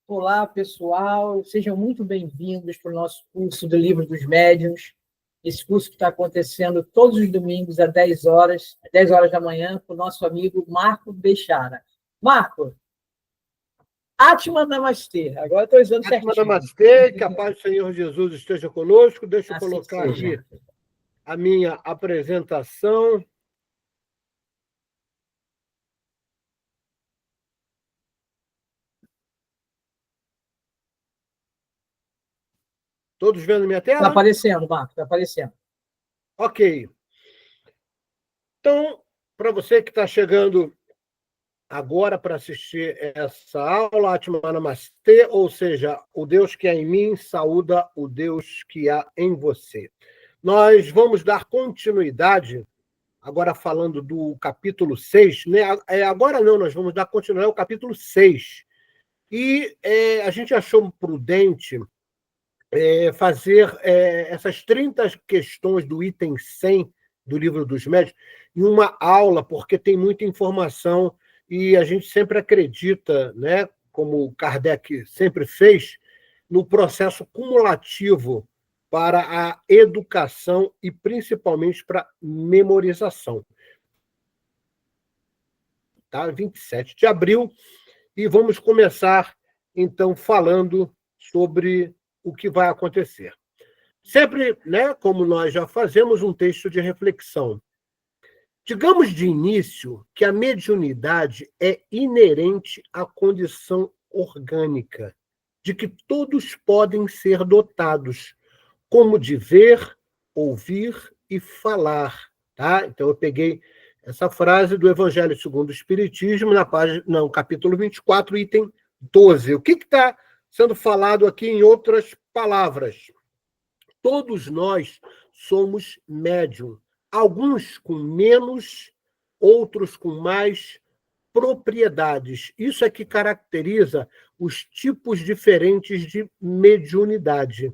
Olá, pessoal, sejam muito bem-vindos para o nosso curso do Livro dos Médiuns. Esse curso que está acontecendo todos os domingos às 10 horas da manhã, com o nosso amigo Marco Bechara. Marco, Atma Namastê. Agora estou usando certinho. Atma Namastê, que a paz do Senhor Jesus esteja conosco. Deixa eu colocar aqui a minha apresentação. Todos vendo minha tela? Está aparecendo, Marco, está aparecendo. Ok. Então, para você que está chegando agora para assistir essa aula, Atma Namastê, ou seja, o Deus que há em mim saúda o Deus que há em você. Nós vamos dar continuidade, agora falando do capítulo 6, né? Agora não, nós vamos dar continuidade ao capítulo 6. E a gente achou prudente fazer essas 30 questões do item 100 do Livro dos Médiuns em uma aula, porque tem muita informação e a gente sempre acredita, né, como Kardec sempre fez, no processo cumulativo para a educação e principalmente para a memorização. Tá? 27 de abril, e vamos começar, então, falando sobre o que vai acontecer. Sempre, né, como nós já fazemos, um texto de reflexão. Digamos de início que a mediunidade é inerente à condição orgânica, de que todos podem ser dotados, como de ver, ouvir e falar. Tá? Então, eu peguei essa frase do Evangelho segundo o Espiritismo, no capítulo 24, item 12. O que está sendo falado aqui em outras palavras? Todos nós somos médium, alguns com menos, outros com mais propriedades. Isso é que caracteriza os tipos diferentes de mediunidade,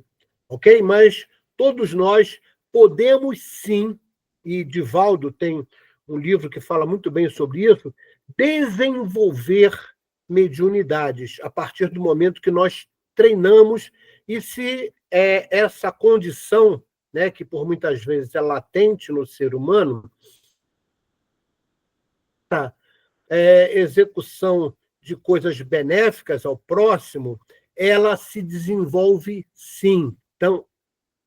ok? Mas todos nós podemos sim, e Divaldo tem um livro que fala muito bem sobre isso, desenvolver mediunidades a partir do momento que nós treinamos, e se essa condição, né, que por muitas vezes é latente no ser humano, execução de coisas benéficas ao próximo, ela se desenvolve sim. Então,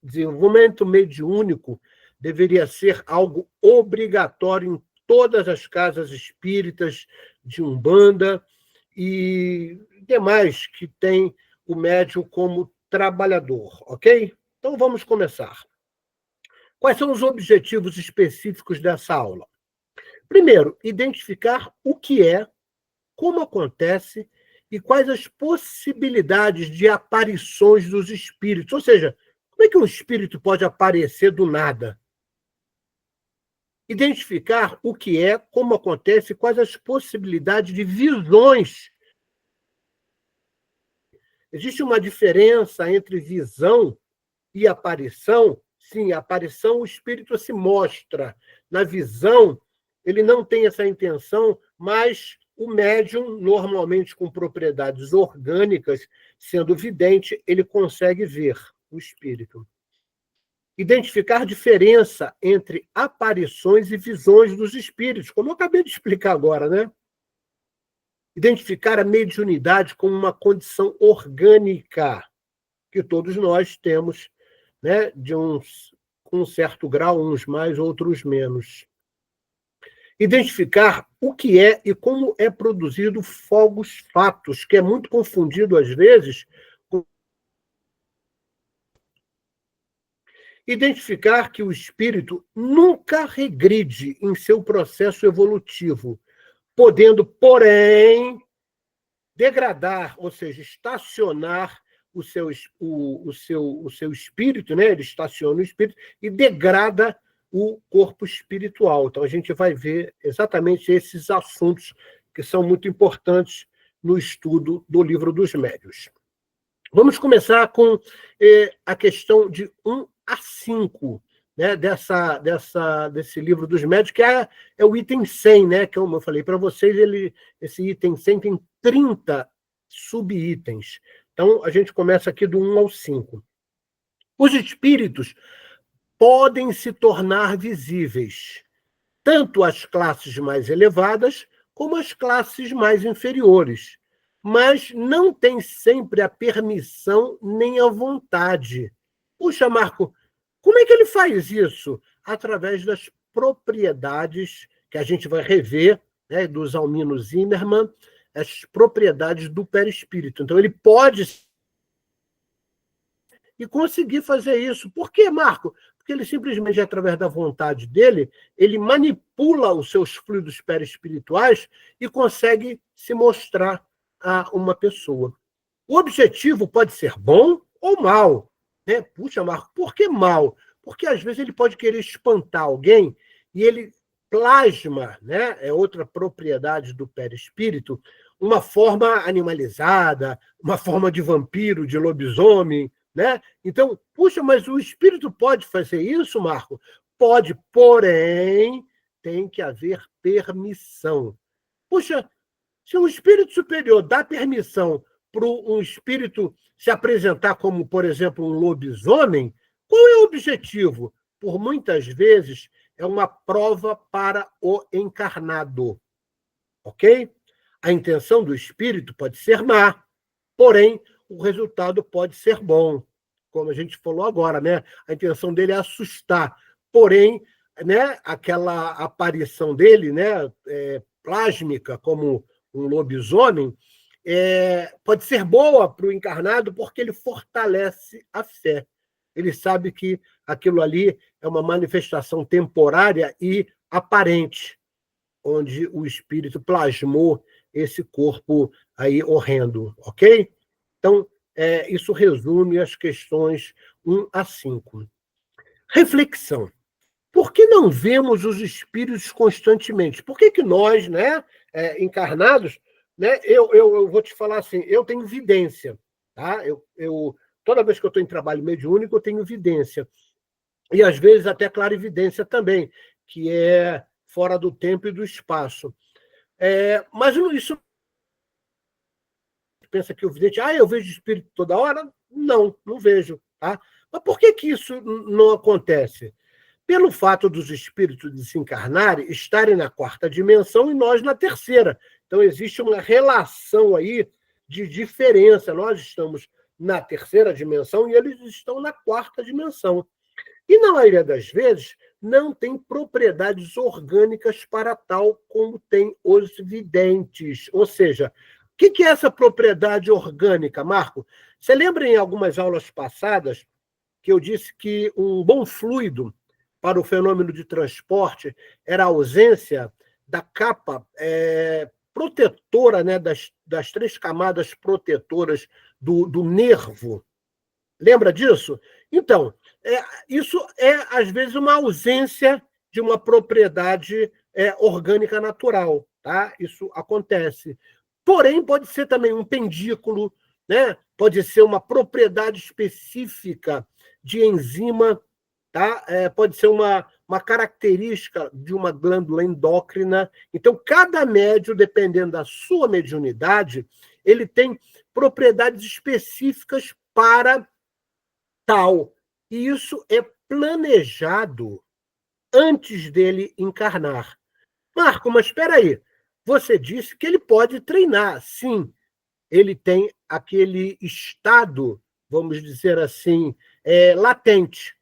desenvolvimento mediúnico deveria ser algo obrigatório em todas as casas espíritas de Umbanda e demais que tem o médium como trabalhador, ok? Então, vamos começar. Quais são os objetivos específicos dessa aula? Primeiro, identificar o que é, como acontece e quais as possibilidades de aparições dos espíritos. Ou seja, como é que um espírito pode aparecer do nada? Identificar o que é, como acontece e quais as possibilidades de visões. Existe uma diferença entre visão e aparição? Sim, a aparição, o espírito se mostra. Na visão, ele não tem essa intenção, mas o médium, normalmente com propriedades orgânicas, sendo vidente, ele consegue ver o espírito. Identificar diferença entre aparições e visões dos espíritos, como eu acabei de explicar agora, né? Identificar a mediunidade como uma condição orgânica que todos nós temos, né, com um certo grau, uns mais, outros menos. Identificar o que é e como é produzido fogos fatos, que é muito confundido às vezes. Identificar que o espírito nunca regride em seu processo evolutivo, podendo, porém, degradar, ou seja, estacionar o seu espírito, né? Ele estaciona o espírito e degrada o corpo espiritual. Então, a gente vai ver exatamente esses assuntos que são muito importantes no estudo do Livro dos Médiuns. Vamos começar com a questão de 1 a 5, né, desse Livro dos Médiuns, que é o item 100, né, que, como eu falei para vocês, esse item 100 tem 30 subitens. Então, a gente começa aqui do 1 ao 5. Os espíritos podem se tornar visíveis, tanto às classes mais elevadas como às classes mais inferiores, mas não tem sempre a permissão nem a vontade. Puxa, Marco, como é que ele faz isso? Através das propriedades que a gente vai rever, né, do Zalmino Zimmermann, as propriedades do perispírito. Então, ele pode e conseguir fazer isso. Por quê, Marco? Porque ele simplesmente, através da vontade dele, ele manipula os seus fluidos perispirituais e consegue se mostrar a uma pessoa. O objetivo pode ser bom ou mal. Né? Puxa, Marco, por que mal? Porque às vezes ele pode querer espantar alguém e ele plasma, né? É outra propriedade do perispírito, uma forma animalizada, uma forma de vampiro, de lobisomem, né? Então, puxa, mas o espírito pode fazer isso, Marco? Pode, porém, tem que haver permissão. Puxa, se um espírito superior dá permissão para um espírito se apresentar como, por exemplo, um lobisomem, qual é o objetivo? Por muitas vezes, é uma prova para o encarnado. Ok? A intenção do espírito pode ser má, porém, o resultado pode ser bom. Como a gente falou agora, né? A intenção dele é assustar. Porém, né, aquela aparição dele, né, plásmica, como um lobisomem, pode ser boa para o encarnado porque ele fortalece a fé. Ele sabe que aquilo ali é uma manifestação temporária e aparente, onde o espírito plasmou esse corpo aí horrendo, ok? Então, isso resume as questões 1 a 5. Reflexão. Por que não vemos os espíritos constantemente? Por que nós, né, encarnados, né, eu vou te falar assim, eu tenho vidência, tá? Toda vez que eu estou em trabalho mediúnico, eu tenho vidência. E, às vezes, até clarividência também, que é fora do tempo e do espaço. Mas isso pensa que o vidente, eu vejo espírito toda hora? Não, não vejo. Tá? Mas por que isso não acontece? Pelo fato dos espíritos desencarnarem, estarem na quarta dimensão e nós na terceira. Então, existe uma relação aí de diferença. Nós estamos na terceira dimensão e eles estão na quarta dimensão. E, na maioria das vezes, não tem propriedades orgânicas para tal como tem os videntes. Ou seja, o que é essa propriedade orgânica, Marco? Você lembra em algumas aulas passadas que eu disse que um bom fluido para o fenômeno de transporte era a ausência da capa protetora, né, das 3 camadas protetoras do nervo? Lembra disso? Então, isso é, às vezes, uma ausência de uma propriedade orgânica natural. Tá? Isso acontece. Porém, pode ser também um pendículo, né? Pode ser uma propriedade específica de enzima, tá? Pode ser uma característica de uma glândula endócrina. Então, cada médio, dependendo da sua mediunidade, ele tem propriedades específicas para tal. E isso é planejado antes dele encarnar. Marco, mas espera aí. Você disse que ele pode treinar. Sim, ele tem aquele estado, vamos dizer assim, latente.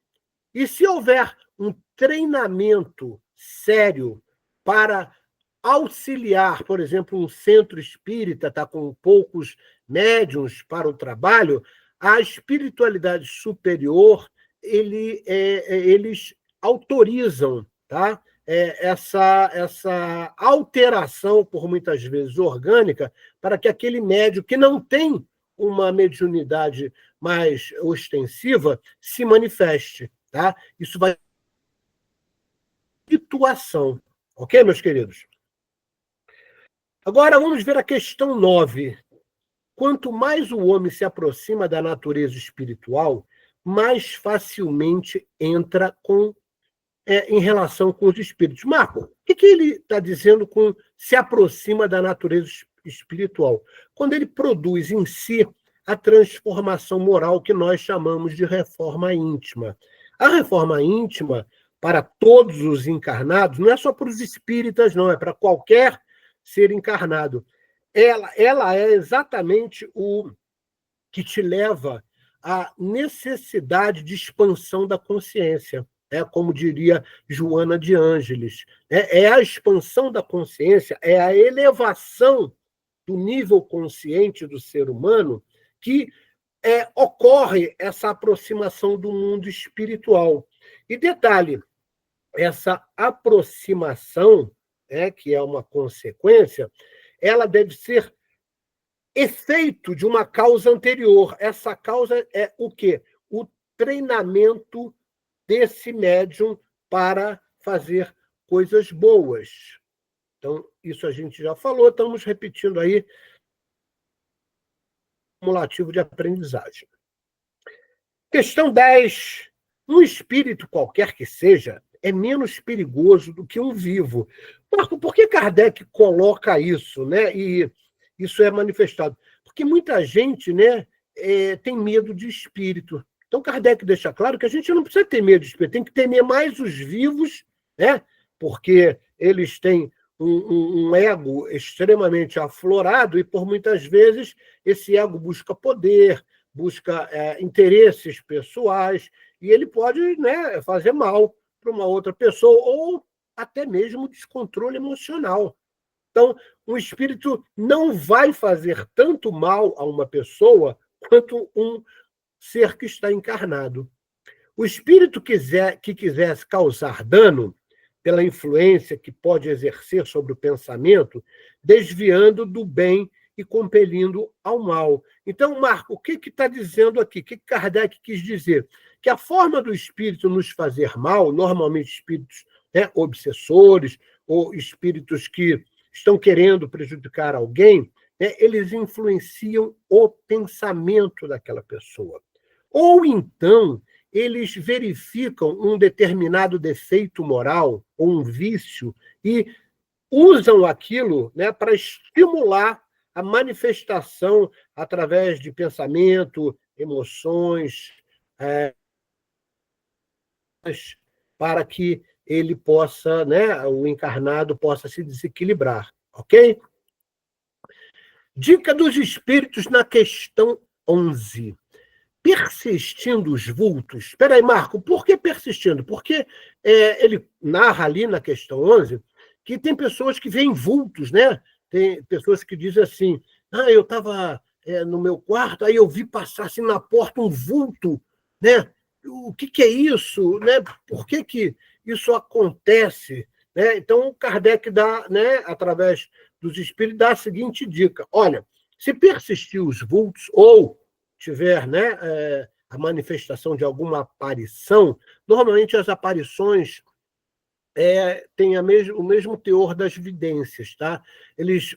E se houver um treinamento sério para auxiliar, por exemplo, um centro espírita está com poucos médiuns para o trabalho, a espiritualidade superior, eles autorizam, tá? Essa alteração, por muitas vezes orgânica, para que aquele médium que não tem uma mediunidade mais ostensiva se manifeste. Tá? Isso vai situação. Ok, meus queridos? Agora vamos ver a questão 9. Quanto mais o homem se aproxima da natureza espiritual, mais facilmente entra em relação com os espíritos. Marco, o que ele está dizendo com se aproxima da natureza espiritual, quando ele produz em si a transformação moral que nós chamamos de reforma íntima. A reforma íntima, para todos os encarnados, não é só para os espíritas, não, é para qualquer ser encarnado. Ela é exatamente o que te leva à necessidade de expansão da consciência, como diria Joana de Ângeles. É a expansão da consciência, é a elevação do nível consciente do ser humano que ocorre essa aproximação do mundo espiritual. E detalhe, essa aproximação, que é uma consequência, ela deve ser efeito de uma causa anterior. Essa causa é o quê? O treinamento desse médium para fazer coisas boas. Então, isso a gente já falou, estamos repetindo aí o cumulativo de aprendizagem. Questão 10. Um espírito qualquer que seja é menos perigoso do que um vivo. Marco, por que Kardec coloca isso, né? E isso é manifestado? Porque muita gente, né, tem medo de espírito. Então, Kardec deixa claro que a gente não precisa ter medo de espírito, tem que temer mais os vivos, né? Porque eles têm um ego extremamente aflorado e, por muitas vezes, esse ego busca poder, busca interesses pessoais, e ele pode, né, fazer mal para uma outra pessoa, ou até mesmo descontrole emocional. Então, um espírito não vai fazer tanto mal a uma pessoa quanto um ser que está encarnado. O espírito que quisesse causar dano, pela influência que pode exercer sobre o pensamento, desviando do bem e compelindo ao mal. Então, Marco, o que está dizendo aqui? O que Kardec quis dizer? Que a forma do espírito nos fazer mal, normalmente espíritos obsessores ou espíritos que estão querendo prejudicar alguém, eles influenciam o pensamento daquela pessoa. Ou então, eles verificam um determinado defeito moral ou um vício e usam aquilo, né, para estimular a manifestação através de pensamento, emoções, para que ele possa, né, o encarnado possa se desequilibrar, ok? Dica dos espíritos na questão 11. Persistindo os vultos. Espera aí, Marco, por que persistindo? Porque ele narra ali na questão 11 que tem pessoas que veem vultos, né? Tem pessoas que dizem assim, eu estava no meu quarto, aí eu vi passar assim na porta um vulto, né? O que é isso? Né? Por que isso acontece? Né? Então, Kardec dá, né, através dos espíritos, dá a seguinte dica. Olha, se persistir os vultos, ou tiver, né, a manifestação de alguma aparição, normalmente as aparições têm o mesmo teor das vidências, tá?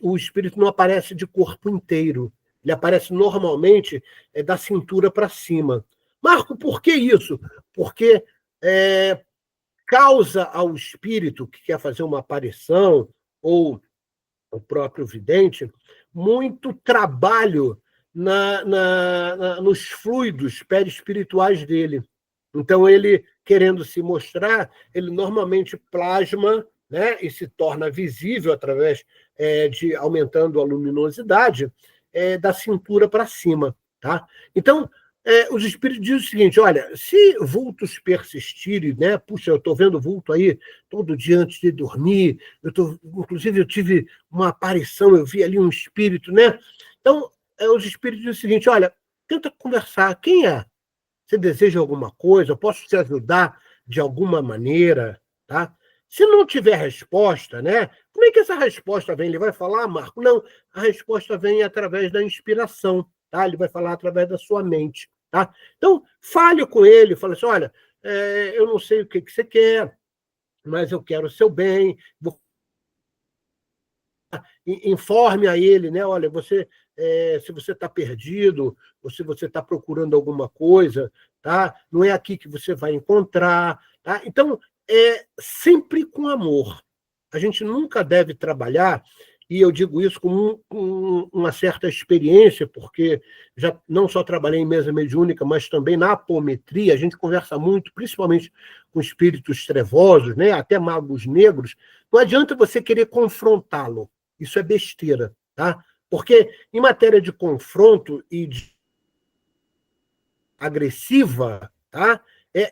O espírito não aparece de corpo inteiro, ele aparece normalmente da cintura para cima. Marco, por que isso? Porque causa ao espírito que quer fazer uma aparição, ou o próprio vidente, muito trabalho nos fluidos perispirituais dele. Então, ele, querendo se mostrar, ele normalmente plasma, né, e se torna visível através de aumentando a luminosidade da cintura para cima. Tá? Então, os espíritos dizem o seguinte, olha, se vultos persistirem, né? Puxa, eu estou vendo vulto aí todo dia antes de dormir, inclusive eu tive uma aparição, eu vi ali um espírito, né? Então, os espíritos dizem o seguinte, olha, tenta conversar, quem é? Você deseja alguma coisa? Eu posso te ajudar de alguma maneira? Tá? Se não tiver resposta, né? Como é que essa resposta vem? Ele vai falar, Marco? Não, a resposta vem através da inspiração, tá? Ele vai falar através da sua mente. Tá? Então, fale com ele, fale assim, olha, eu não sei o que você quer, mas eu quero o seu bem. Informe a ele, né? Olha, se você está perdido, ou se você está procurando alguma coisa, tá? Não é aqui que você vai encontrar. Tá? Então, sempre com amor. A gente nunca deve trabalhar e eu digo isso com uma certa experiência, porque já não só trabalhei em mesa mediúnica, mas também na apometria, a gente conversa muito, principalmente com espíritos trevosos, né, até magos negros. Não adianta você querer confrontá-lo, isso é besteira, tá? Porque em matéria de confronto e de agressiva, tá?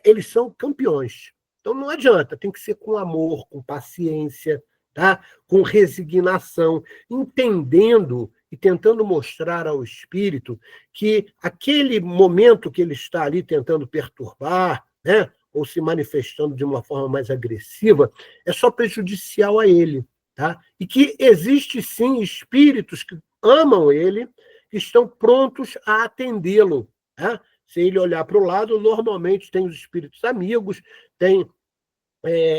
Eles são campeões. Então não adianta, tem que ser com amor, com paciência, tá? Com resignação, entendendo e tentando mostrar ao espírito que aquele momento que ele está ali tentando perturbar, né? Ou se manifestando de uma forma mais agressiva, é só prejudicial a ele. Tá? E que existe, sim, espíritos que amam ele, que estão prontos a atendê-lo. Tá? Se ele olhar para o lado, normalmente tem os espíritos amigos, tem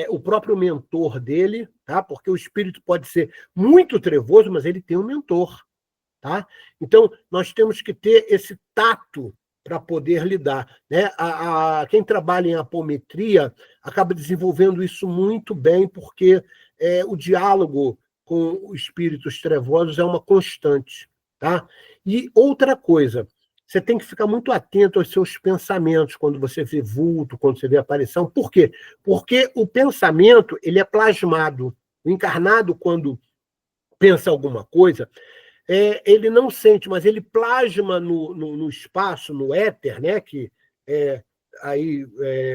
o próprio mentor dele, tá? Porque o espírito pode ser muito trevoso, mas ele tem um mentor. Tá? Então, nós temos que ter esse tato para poder lidar. Né? Quem trabalha em apometria acaba desenvolvendo isso muito bem, porque o diálogo com os espíritos trevosos é uma constante. Tá? E outra coisa, você tem que ficar muito atento aos seus pensamentos quando você vê vulto, quando você vê aparição. Por quê? Porque o pensamento ele é plasmado. O encarnado, quando pensa alguma coisa, ele não sente, mas ele plasma no espaço, no éter, né, que é aí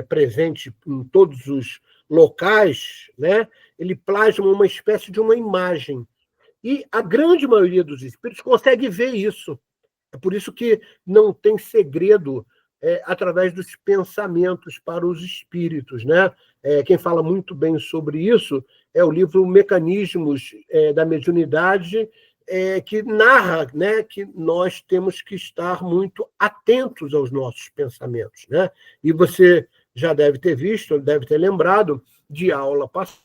presente em todos os locais, né, ele plasma uma espécie de uma imagem. E a grande maioria dos espíritos consegue ver isso. É por isso que não tem segredo através dos pensamentos para os espíritos. Né? Quem fala muito bem sobre isso é o livro Mecanismos da Mediunidade, que narra, né, que nós temos que estar muito atentos aos nossos pensamentos. Né? E você já deve ter visto, deve ter lembrado de aula passada,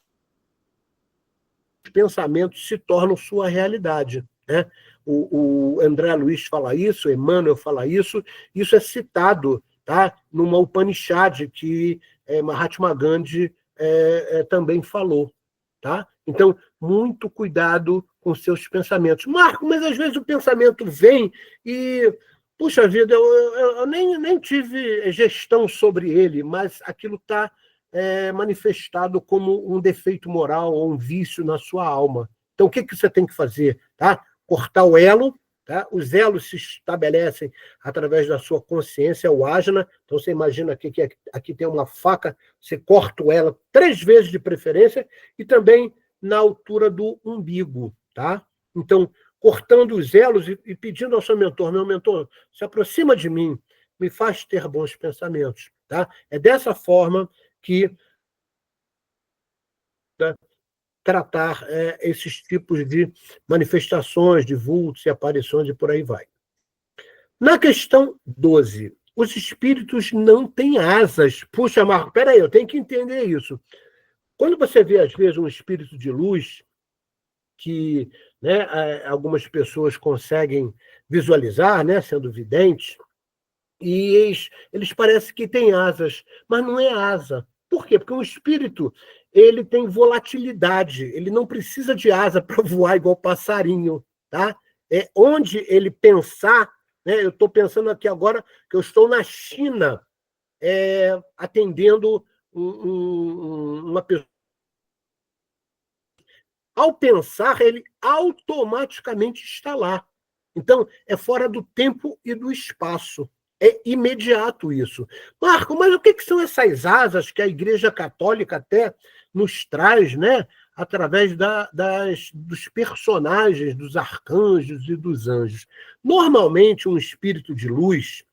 os pensamentos se tornam sua realidade. Né? O André Luiz fala isso, Emmanuel fala isso é citado, tá, numa Upanishad que Mahatma Gandhi também falou. Tá? Então, muito cuidado com seus pensamentos. Marco, mas às vezes o pensamento vem e, puxa vida, eu nem tive gestão sobre ele, mas aquilo está manifestado como um defeito moral ou um vício na sua alma. Então, o que você tem que fazer? Tá? Cortar o elo. Tá? Os elos se estabelecem através da sua consciência, o ajna. Então, você imagina que aqui tem uma faca, você corta o elo 3 vezes de preferência, e também na altura do umbigo. Tá? Então, cortando os elos e pedindo ao seu mentor, meu mentor, se aproxima de mim, me faz ter bons pensamentos. Tá? É dessa forma que tratar esses tipos de manifestações, de vultos e aparições e por aí vai. Na questão 12, os espíritos não têm asas. Puxa, Marco, peraí, eu tenho que entender isso. Quando você vê, às vezes, um espírito de luz, que, né, algumas pessoas conseguem visualizar, né, sendo videntes, e eles parecem que têm asas, mas não é asa. Por quê? Porque um espírito ele tem volatilidade, ele não precisa de asa para voar igual passarinho. Tá? Onde ele pensar, né, eu estou pensando aqui agora que eu estou na China, atendendo uma pessoa. Ao pensar, ele automaticamente está lá. Então, é fora do tempo e do espaço. É imediato isso. Marco, mas o que são essas asas que a Igreja Católica até nos traz, né, através dos personagens, dos arcanjos e dos anjos? Normalmente, um espírito de luz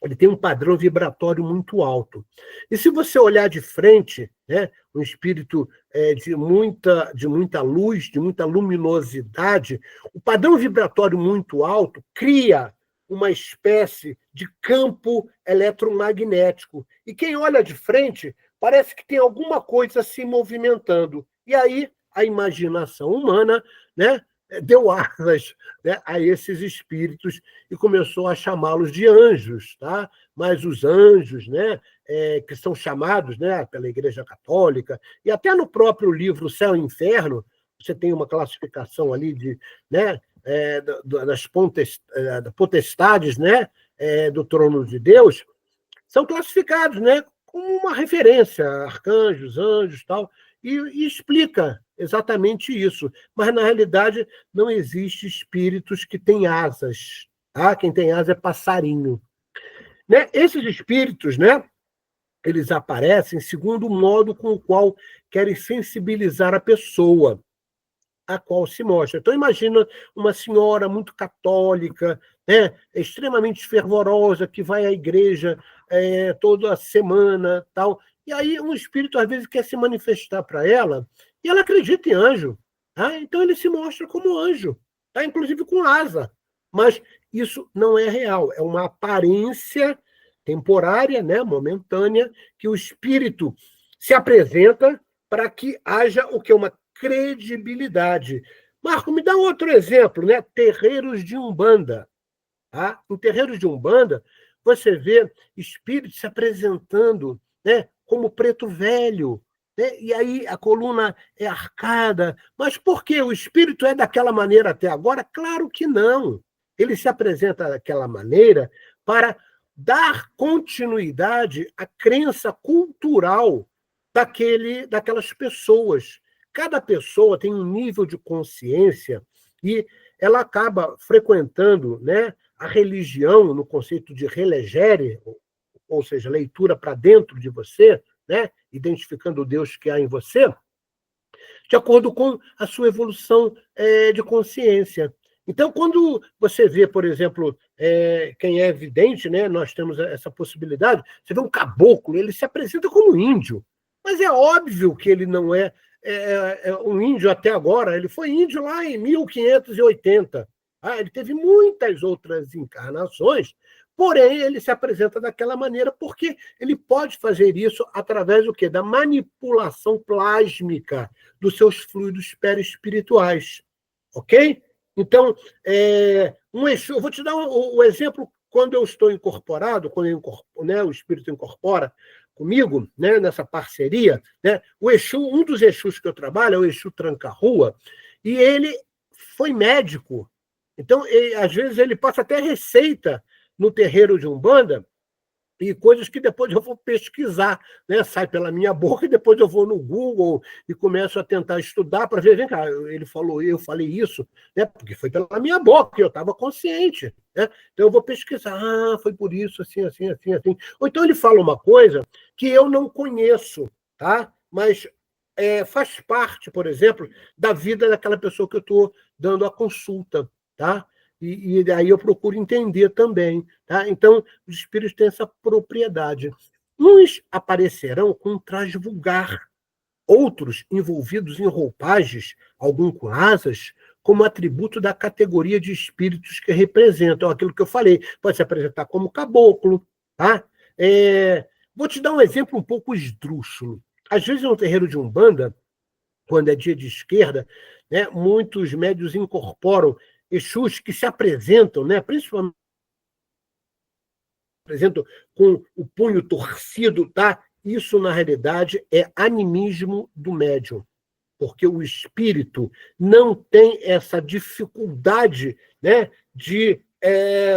ele tem um padrão vibratório muito alto. E se você olhar de frente, né, um espírito de muita luz, de muita luminosidade, o padrão vibratório muito alto cria uma espécie de campo eletromagnético. E quem olha de frente parece que tem alguma coisa se movimentando. E aí a imaginação humana, né, deu asas, né, a esses espíritos e começou a chamá-los de anjos. Tá? Mas os anjos, né, que são chamados, né, pela Igreja Católica, e até no próprio livro Céu e Inferno, você tem uma classificação ali né, das potestades, né, do trono de Deus, são classificados, né, como uma referência, arcanjos, anjos, tal, e explica exatamente isso. Mas, na realidade, não existe espíritos que têm asas. Tá? Quem tem asa é passarinho. Né? Esses espíritos, né, eles aparecem segundo o modo com o qual querem sensibilizar a pessoa a qual se mostra. Então, imagina uma senhora muito católica, né, extremamente fervorosa, que vai à igreja toda semana, tal. E aí um espírito, às vezes, quer se manifestar para ela, e ela acredita em anjo. Tá? Então, ele se mostra como anjo, tá? Inclusive com asa. Mas isso não é real, é uma aparência temporária, né, momentânea, que o espírito se apresenta para que haja o que? Uma credibilidade. Marco, me dá outro exemplo, né? Terreiros de Umbanda. Tá? Em terreiros de Umbanda, você vê espíritos se apresentando, né, como preto velho, né? E aí a coluna é arcada. Mas por que o espírito é daquela maneira até agora? Claro que não. Ele se apresenta daquela maneira para dar continuidade à crença cultural daquelas pessoas. Cada pessoa tem um nível de consciência e ela acaba frequentando, né, a religião, no conceito de relegere, ou seja, leitura para dentro de você, né, identificando o Deus que há em você, de acordo com a sua evolução de consciência. Então, quando você vê, por exemplo, quem é vidente, né, nós temos essa possibilidade, você vê um caboclo, ele se apresenta como índio, mas é óbvio que ele não é um índio até agora, ele foi índio lá em 1580. Ele teve muitas outras encarnações, porém ele se apresenta daquela maneira porque ele pode fazer isso através do quê? Da manipulação plásmica dos seus fluidos perispirituais. Ok? Então, um Exu, eu vou te dar o exemplo quando eu estou incorporado, quando né, o espírito incorpora comigo, né, nessa parceria, né, o Exu, um dos Exus que eu trabalho é o Exu Tranca-Rua, e ele foi médico. Então, às vezes, ele passa até receita no terreiro de Umbanda, e coisas que depois eu vou pesquisar, né? Sai pela minha boca e depois eu vou no Google e começo a tentar estudar para ver, vem cá, ele falou, eu falei isso, né? Porque foi pela minha boca, eu estava consciente, né? Então eu vou pesquisar, foi por isso, assim, assim, assim, assim. Ou então ele fala uma coisa que eu não conheço, tá? Mas faz parte, por exemplo, da vida daquela pessoa que eu estou dando a consulta, tá? E aí eu procuro entender também. Tá? Então, os espíritos têm essa propriedade. Uns aparecerão com um traje vulgar, outros envolvidos em roupagens, algum com asas, como atributo da categoria de espíritos que representam aquilo que eu falei. Pode se apresentar como caboclo. Tá? Vou te dar um exemplo um pouco esdrúxulo. Às vezes, no terreiro de Umbanda, quando é dia de esquerda, né, muitos médios incorporam Exus que se apresentam, né, principalmente apresentam com o punho torcido, tá? Isso, na realidade, é animismo do médium, porque o espírito não tem essa dificuldade, né, de,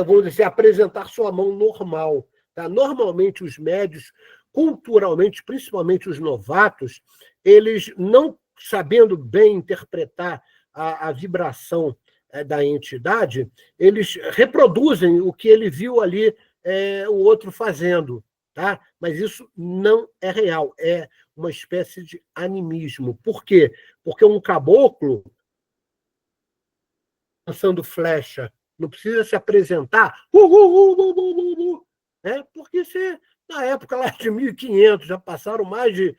vamos dizer, apresentar sua mão normal. Tá? Normalmente, os médios, culturalmente, principalmente os novatos, eles não sabendo bem interpretar a vibração da entidade, eles reproduzem o que ele viu ali o outro fazendo. Tá? Mas isso não é real, é uma espécie de animismo. Por quê? Porque um caboclo lançando flecha não precisa se apresentar, né? Porque você, na época lá de 1500, já passaram mais de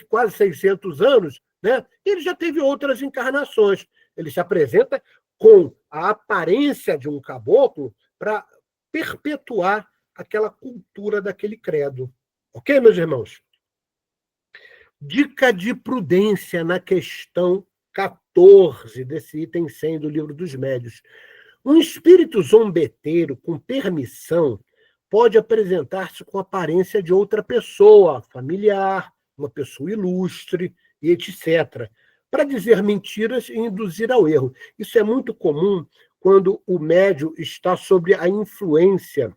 quase 600 anos, né? Ele já teve outras encarnações. Ele se apresenta com a aparência de um caboclo para perpetuar aquela cultura daquele credo. Ok, meus irmãos? Dica de prudência na questão 14 desse item 100 do Livro dos Médiuns. Um espírito zombeteiro com permissão pode apresentar-se com a aparência de outra pessoa, familiar, uma pessoa ilustre, e etc., para dizer mentiras e induzir ao erro. Isso é muito comum quando o médium está sob a influência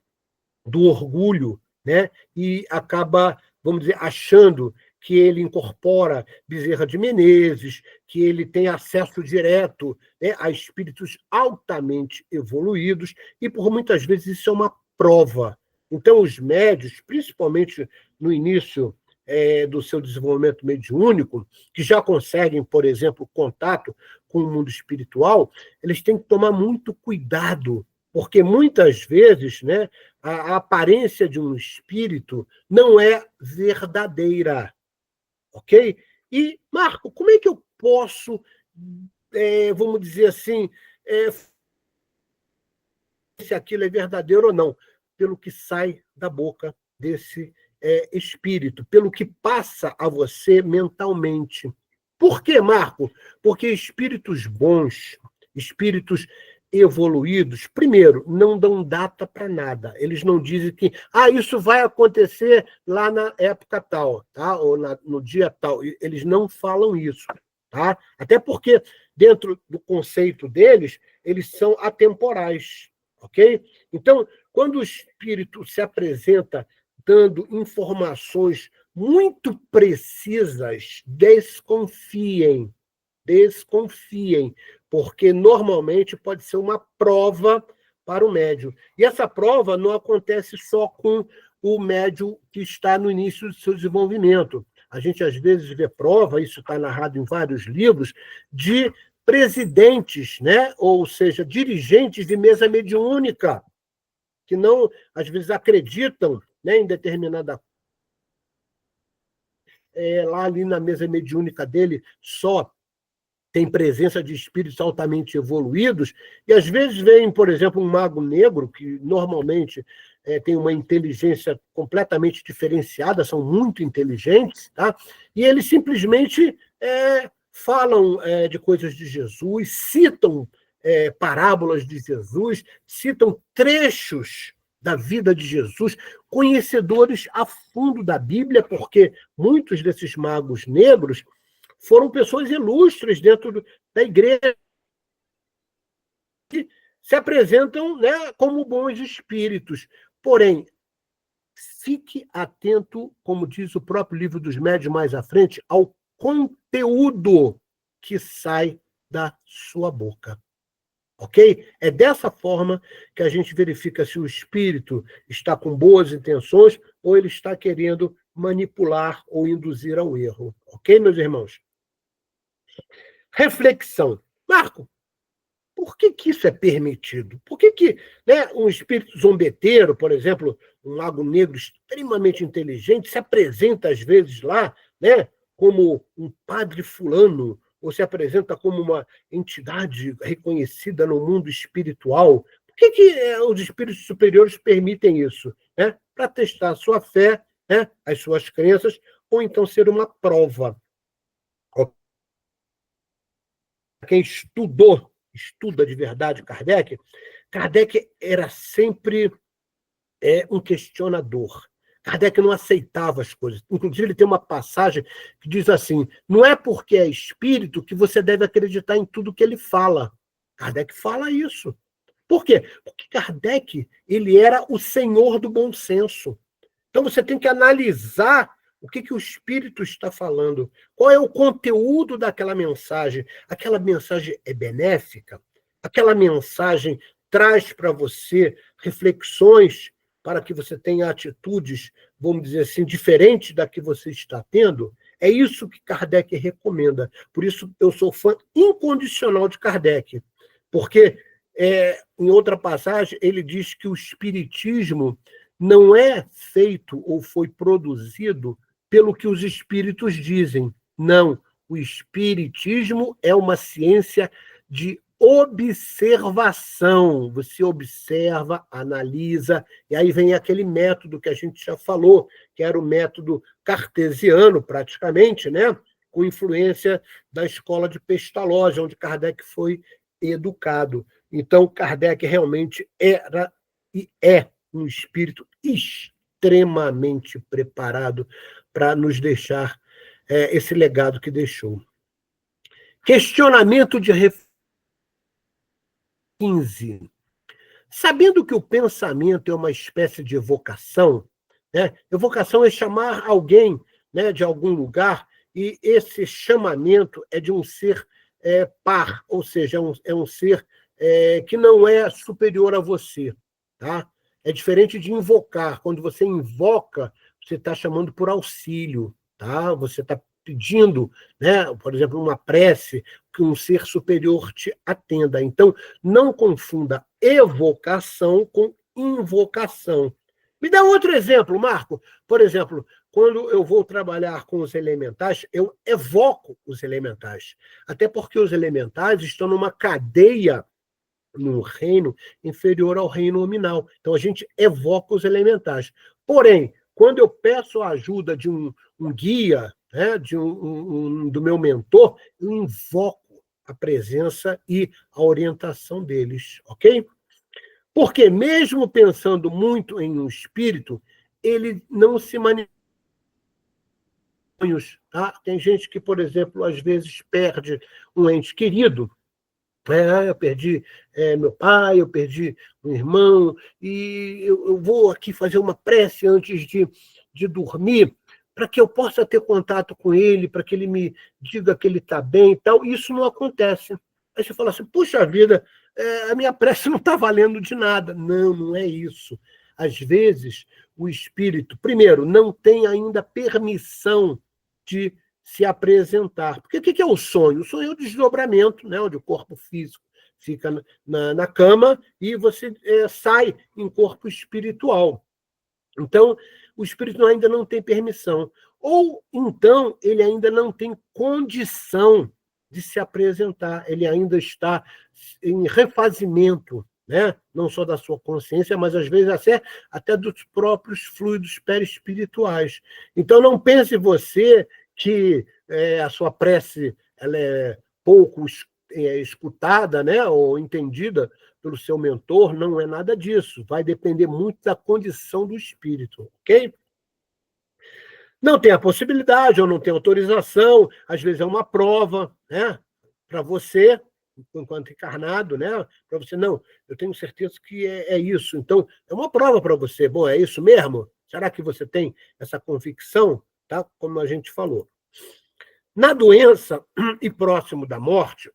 do orgulho, né? E acaba, vamos dizer, achando que ele incorpora Bezerra de Menezes, que ele tem acesso direto, né, a espíritos altamente evoluídos, e por muitas vezes isso é uma prova. Então, os médios, principalmente no início do seu desenvolvimento mediúnico, que já conseguem, por exemplo, contato com o mundo espiritual, eles têm que tomar muito cuidado, porque muitas vezes, né, a aparência de um espírito não é verdadeira, ok? E, Marco, como é que eu posso, vamos dizer assim, se aquilo é verdadeiro ou não? Pelo que sai da boca desse espírito, pelo que passa a você mentalmente. Por quê, Marco? Porque espíritos bons, espíritos evoluídos, primeiro, não dão data para nada. Eles não dizem que isso vai acontecer lá na época tal, tá? Ou no dia tal. Eles não falam isso. Tá? Até porque, dentro do conceito deles, eles são atemporais. Ok? Então, quando o espírito se apresenta dando informações muito precisas, desconfiem, porque normalmente pode ser uma prova para o médium. E essa prova não acontece só com o médium que está no início do seu desenvolvimento. A gente, às vezes, vê prova, isso está narrado em vários livros, de presidentes, né? Ou seja, dirigentes de mesa mediúnica, que não, às vezes, acreditam, né, em determinada lá ali na mesa mediúnica dele só tem presença de espíritos altamente evoluídos, e às vezes vem, por exemplo, um mago negro, que normalmente tem uma inteligência completamente diferenciada, são muito inteligentes, tá? E eles simplesmente falam de coisas de Jesus, citam parábolas de Jesus, citam trechos da vida de Jesus, conhecedores a fundo da Bíblia, porque muitos desses magos negros foram pessoas ilustres dentro da igreja, que se apresentam, né, como bons espíritos. Porém, fique atento, como diz o próprio Livro dos Médiuns mais à frente, ao conteúdo que sai da sua boca. Ok? É dessa forma que a gente verifica se o espírito está com boas intenções ou ele está querendo manipular ou induzir ao erro. Ok, meus irmãos? Reflexão. Marco, por que isso é permitido? Por que né, um espírito zombeteiro, por exemplo, um mago negro extremamente inteligente, se apresenta às vezes lá, né, como um padre fulano, ou se apresenta como uma entidade reconhecida no mundo espiritual? Por que os espíritos superiores permitem isso? Né? Para testar a sua fé, né, as suas crenças, ou então ser uma prova. Quem estuda de verdade Kardec era sempre um questionador. Kardec não aceitava as coisas. Inclusive, ele tem uma passagem que diz assim: não é porque é espírito que você deve acreditar em tudo que ele fala. Kardec fala isso. Por quê? Porque Kardec ele era o senhor do bom senso. Então, você tem que analisar o que o espírito está falando. Qual é o conteúdo daquela mensagem? Aquela mensagem é benéfica? Aquela mensagem traz para você reflexões para que você tenha atitudes, vamos dizer assim, diferentes da que você está tendo? É isso que Kardec recomenda. Por isso, eu sou fã incondicional de Kardec. Porque, em outra passagem, ele diz que o espiritismo não é feito ou foi produzido pelo que os espíritos dizem. Não. O espiritismo é uma ciência de observação. Você observa, analisa, e aí vem aquele método que a gente já falou, que era o método cartesiano, praticamente, né? Com influência da escola de Pestalozzi, onde Kardec foi educado. Então, Kardec realmente era e é um espírito extremamente preparado para nos deixar esse legado que deixou. Questionamento de 15. Sabendo que o pensamento é uma espécie de evocação, né? Evocação é chamar alguém, né, de algum lugar, e esse chamamento é de um ser par, ou seja, é um ser que não é superior a você. Tá? É diferente de invocar. Quando você invoca, você está chamando por auxílio. Tá? Você está pedindo, né, por exemplo, uma prece, que um ser superior te atenda. Então, não confunda evocação com invocação. Me dá outro exemplo, Marco. Por exemplo, quando eu vou trabalhar com os elementais, eu evoco os elementais. Até porque os elementais estão numa cadeia, num reino inferior ao reino nominal. Então, a gente evoca os elementais. Porém, quando eu peço a ajuda de um guia, né, do meu mentor, eu invoco a presença e a orientação deles, ok? Porque mesmo pensando muito em um espírito, ele não se manifesta. Tá? Tem gente que, por exemplo, às vezes perde um ente querido. Eu perdi meu pai, eu perdi um irmão, e eu vou aqui fazer uma prece antes de dormir, para que eu possa ter contato com ele, para que ele me diga que ele está bem e tal. Isso não acontece. Aí você fala assim, puxa vida, a minha prece não está valendo de nada. Não, não é isso. Às vezes, o espírito, primeiro, não tem ainda permissão de se apresentar. Porque o que é o sonho? O sonho é o desdobramento, né, onde o corpo físico fica na cama e você sai em corpo espiritual. Então, o espírito ainda não tem permissão. Ou, então, ele ainda não tem condição de se apresentar. Ele ainda está em refazimento, né? Não só da sua consciência, mas, às vezes, até dos próprios fluidos perispirituais. Então, não pense você que a sua prece ela é pouco escutada, né, ou entendida pelo seu mentor, não é nada disso. Vai depender muito da condição do espírito, ok? Não tem a possibilidade ou não tem autorização, às vezes é uma prova, né, para você, enquanto encarnado, né, para você, não, eu tenho certeza que é isso. Então, é uma prova para você. Bom, é isso mesmo? Será que você tem essa convicção? Tá? Como a gente falou. Na doença e próximo da morte,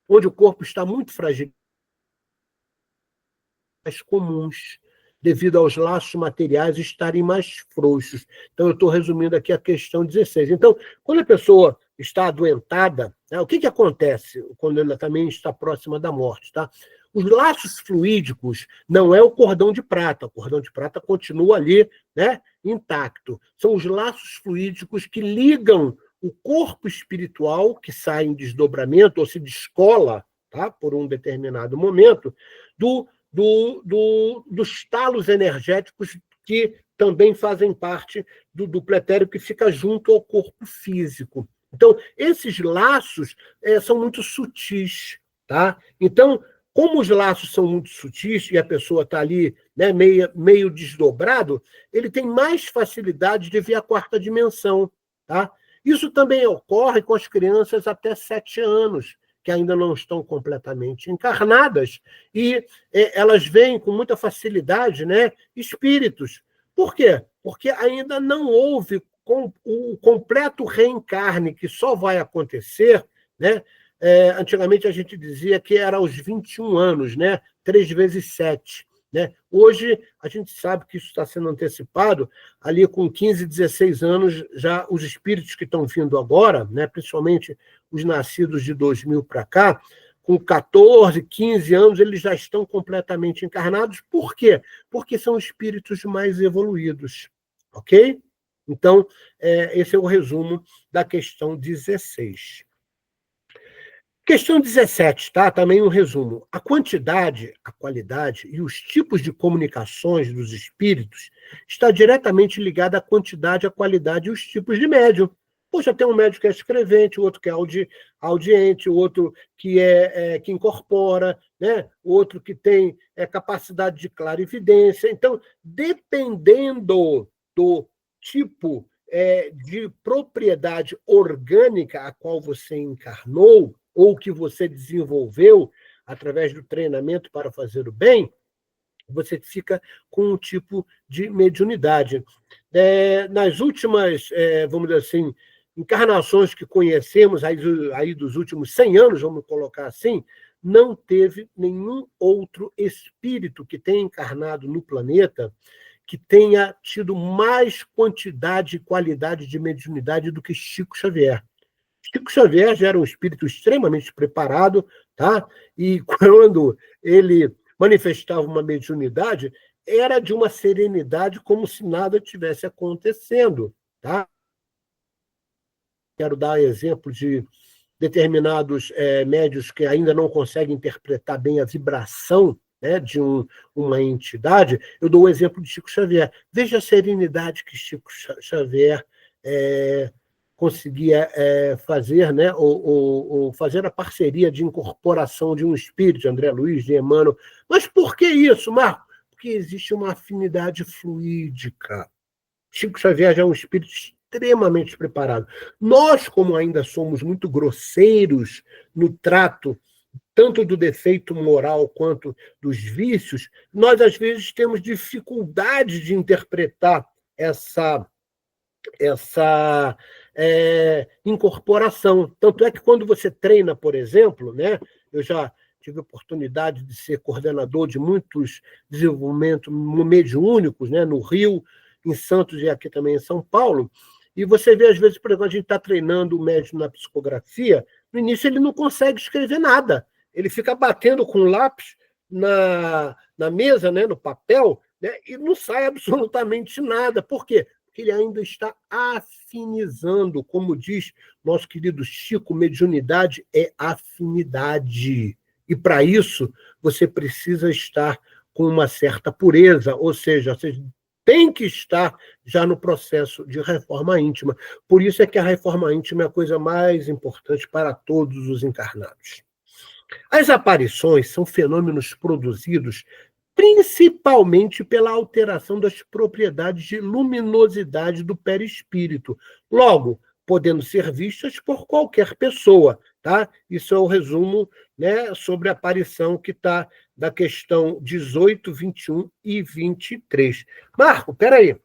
onde o corpo está muito fragilizado, mais comuns, devido aos laços materiais estarem mais frouxos. Então, eu estou resumindo aqui a questão 16. Então, quando a pessoa está adoentada, né, o que acontece quando ela também está próxima da morte? Tá? Os laços fluídicos não é o cordão de prata. O cordão de prata continua ali, né, intacto. São os laços fluídicos que ligam o corpo espiritual, que sai em desdobramento ou se descola, tá, por um determinado momento, dos talos energéticos que também fazem parte do duplo etéreo que fica junto ao corpo físico. Então, esses laços são muito sutis. Tá? Então, como os laços são muito sutis e a pessoa está ali, né, meio desdobrado, ele tem mais facilidade de ver a quarta dimensão. Tá? Isso também ocorre com as crianças até 7 anos, que ainda não estão completamente encarnadas, e elas veem com muita facilidade, né, espíritos. Por quê? Porque ainda não houve o completo reencarne, que só vai acontecer, né? Antigamente a gente dizia que era aos 21 anos, né? 3 vezes 7. Né? Hoje, a gente sabe que isso está sendo antecipado, ali com 15, 16 anos, já os espíritos que estão vindo agora, né, principalmente os nascidos de 2000 para cá, com 14, 15 anos, eles já estão completamente encarnados. Por quê? Porque são espíritos mais evoluídos. Ok? Então, esse é o resumo da questão 16. Questão 17, tá? Também um resumo. A quantidade, a qualidade e os tipos de comunicações dos espíritos está diretamente ligada à quantidade, à qualidade e os tipos de médium. Poxa, tem um médium que é escrevente, o outro que é audiente, o outro que que incorpora, né? O outro que tem capacidade de clarividência. Então, dependendo do tipo de propriedade orgânica a qual você encarnou ou que você desenvolveu através do treinamento para fazer o bem, você fica com um tipo de mediunidade. Nas últimas, vamos dizer assim, encarnações que conhecemos, aí dos últimos 100 anos, vamos colocar assim, não teve nenhum outro espírito que tenha encarnado no planeta que tenha tido mais quantidade e qualidade de mediunidade do que Chico Xavier. Chico Xavier já era um espírito extremamente preparado, tá? E quando ele manifestava uma mediunidade, era de uma serenidade como se nada tivesse acontecendo, tá? Quero dar exemplo de determinados médiuns que ainda não conseguem interpretar bem a vibração, né, de uma entidade. Eu dou o exemplo de Chico Xavier. Veja a serenidade que Chico Xavier conseguia fazer, né, ou fazer a parceria de incorporação de um espírito, de André Luiz, de Emmanuel. Mas por que isso, Marco? Porque existe uma afinidade fluídica. Chico Xavier já é um espírito extremamente preparado. Nós, como ainda somos muito grosseiros no trato tanto do defeito moral quanto dos vícios, nós, às vezes, temos dificuldade de interpretar essa incorporação. Tanto é que quando você treina, por exemplo, né, eu já tive a oportunidade de ser coordenador de muitos desenvolvimentos mediúnicos, né, no Rio, em Santos e aqui também em São Paulo, e você vê, às vezes, por exemplo, a gente está treinando o médium na psicografia, no início ele não consegue escrever nada, ele fica batendo com o lápis na mesa, né, no papel, né, e não sai absolutamente nada. Por quê? Porque ele ainda está afinizando, como diz nosso querido Chico, mediunidade é afinidade. E para isso, você precisa estar com uma certa pureza, ou seja, você tem que estar já no processo de reforma íntima. Por isso é que a reforma íntima é a coisa mais importante para todos os encarnados. As aparições são fenômenos produzidos principalmente pela alteração das propriedades de luminosidade do perispírito, logo, podendo ser vistas por qualquer pessoa, tá? Isso é o resumo, né, sobre a aparição que está da questão 18, 21 e 23. Marco, peraí.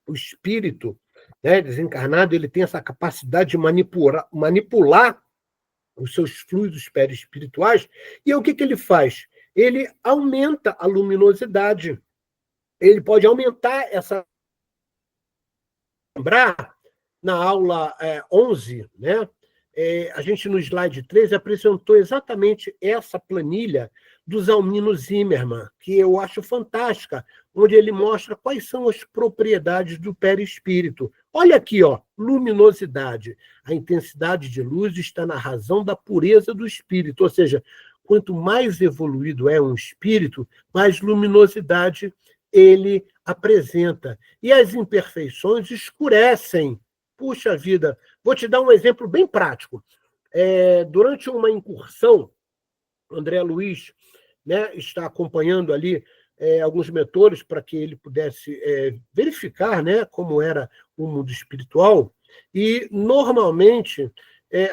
O espírito, né, desencarnado, ele tem essa capacidade de manipular os seus fluidos perispirituais, e o que ele faz? Ele aumenta a luminosidade. Ele pode aumentar essa... Lembrar, na aula 11, né, a gente no slide 13 apresentou exatamente essa planilha do Zalmino Zimmermann, que eu acho fantástica, onde ele mostra quais são as propriedades do perispírito. Olha aqui, ó, luminosidade. A intensidade de luz está na razão da pureza do espírito, ou seja, quanto mais evoluído é um espírito, mais luminosidade ele apresenta. E as imperfeições escurecem. Puxa vida, vou te dar um exemplo bem prático. Durante uma incursão, André Luiz, né, está acompanhando ali alguns mentores para que ele pudesse verificar, né, como era o mundo espiritual, e, normalmente,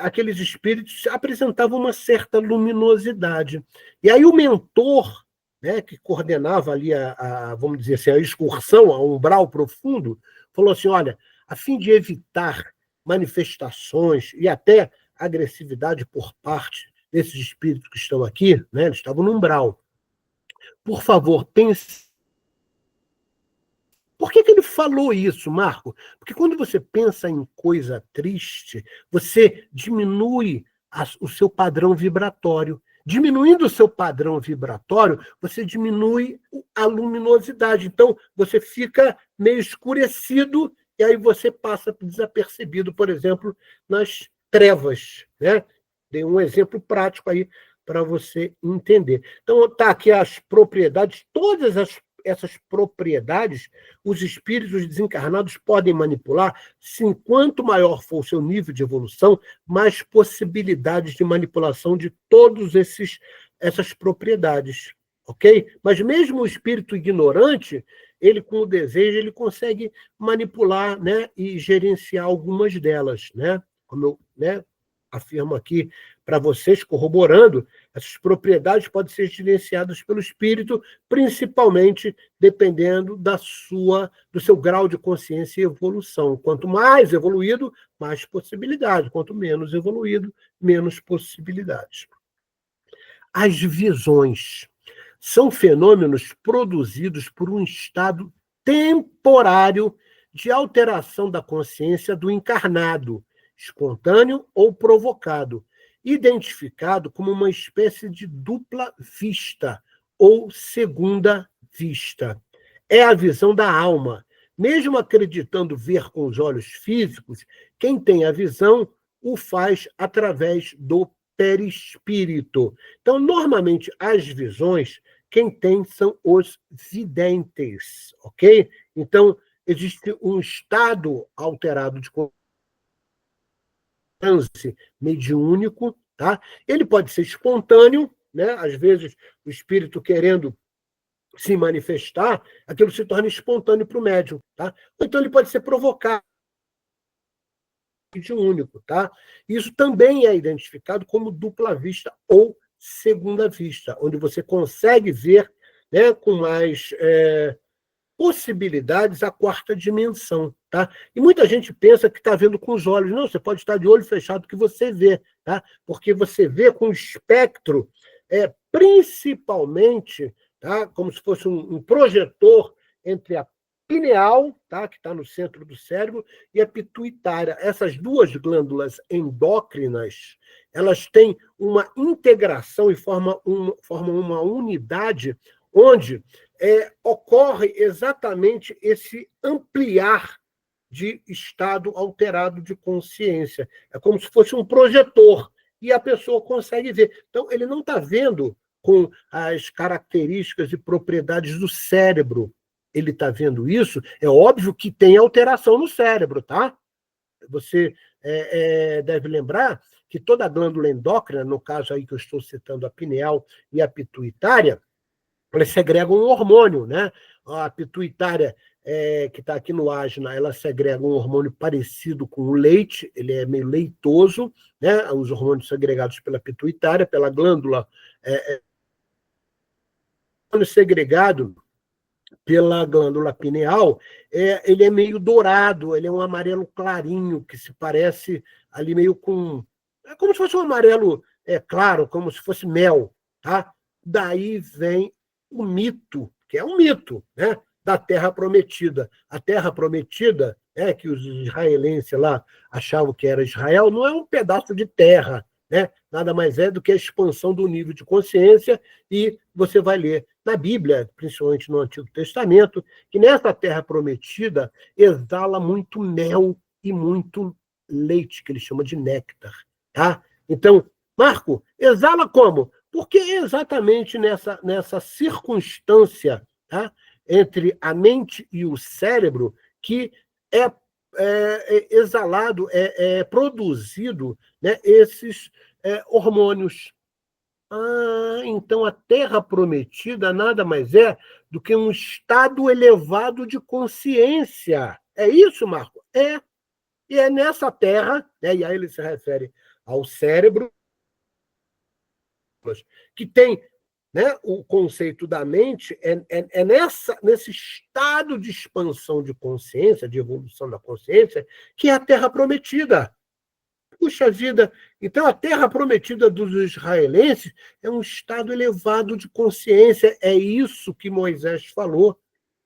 aqueles espíritos apresentavam uma certa luminosidade. E aí o mentor, né, que coordenava ali vamos dizer assim, a excursão, a umbral profundo, falou assim, olha, a fim de evitar manifestações e até agressividade por parte desses espíritos que estão aqui, né, eles estavam no umbral, por favor, pense. Por que ele falou isso, Marco? Porque quando você pensa em coisa triste, você diminui o seu padrão vibratório. Diminuindo o seu padrão vibratório, você diminui a luminosidade. Então, você fica meio escurecido e aí você passa desapercebido, por exemplo, nas trevas, né? Dei um exemplo prático aí para você entender. Então, está aqui as propriedades, todas essas propriedades, os espíritos desencarnados podem manipular, se quanto maior for o seu nível de evolução, mais possibilidades de manipulação de todas essas propriedades. ok? Mas mesmo o espírito ignorante, ele com o desejo, ele consegue manipular, né, e gerenciar algumas delas, né? Como eu, né, afirmo aqui para vocês, corroborando, essas propriedades podem ser gerenciadas pelo espírito, principalmente dependendo do seu grau de consciência e evolução. Quanto mais evoluído, mais possibilidades. Quanto menos evoluído, menos possibilidades. As visões são fenômenos produzidos por um estado temporário de alteração da consciência do encarnado, espontâneo ou provocado, identificado como uma espécie de dupla vista ou segunda vista. É a visão da alma. Mesmo acreditando ver com os olhos físicos, quem tem a visão o faz através do perispírito. Então, normalmente, as visões, quem tem são os videntes, ok? Então, existe um estado alterado de transe mediúnico, tá? Ele pode ser espontâneo, né? Às vezes, o espírito querendo se manifestar, aquilo se torna espontâneo para o médium, tá? Ou então ele pode ser provocado de único, tá? Isso também é identificado como dupla vista ou segunda vista, onde você consegue ver, né, com mais possibilidades a quarta dimensão, tá? E muita gente pensa que está vendo com os olhos. Não, você pode estar de olho fechado que você vê, tá? Porque você vê com o espectro, principalmente, tá? Como se fosse um projetor entre a pineal, tá? Que está no centro do cérebro, e a pituitária. Essas duas glândulas endócrinas, elas têm uma integração e formam uma unidade onde ocorre exatamente esse ampliar de estado alterado de consciência. É como se fosse um projetor, e a pessoa consegue ver. Então, ele não está vendo com as características e propriedades do cérebro. Ele está vendo isso, é óbvio que tem alteração no cérebro, tá? Você deve lembrar que toda a glândula endócrina, no caso aí que eu estou citando a pineal e a pituitária, elas segregam um hormônio, né? A pituitária, que está aqui no ágina, ela segrega um hormônio parecido com o leite, ele é meio leitoso, né? Os hormônios segregados pela pituitária, pela glândula, segregado pela glândula pineal, ele é meio dourado, ele é um amarelo clarinho, que se parece ali meio com... É como se fosse um amarelo claro, como se fosse mel, tá? Daí vem o mito, que é um mito, né, da Terra Prometida. A Terra Prometida, que os israelenses lá achavam que era Israel, não é um pedaço de terra, né? Nada mais é do que a expansão do nível de consciência, e você vai ler na Bíblia, principalmente no Antigo Testamento, que nessa Terra Prometida exala muito mel e muito leite, que ele chama de néctar. Tá? Então, Marco, exala como? Porque é exatamente nessa circunstância, tá, entre a mente e o cérebro que é exalado, produzido, né, esses hormônios. Então a Terra Prometida nada mais é do que um estado elevado de consciência. É isso, Marco? E é nessa Terra, né, e aí ele se refere ao cérebro, que tem, né, o conceito da mente, nesse estado de expansão de consciência, de evolução da consciência, que é a Terra Prometida. Puxa vida, então a Terra Prometida dos israelenses é um estado elevado de consciência. É isso que Moisés falou,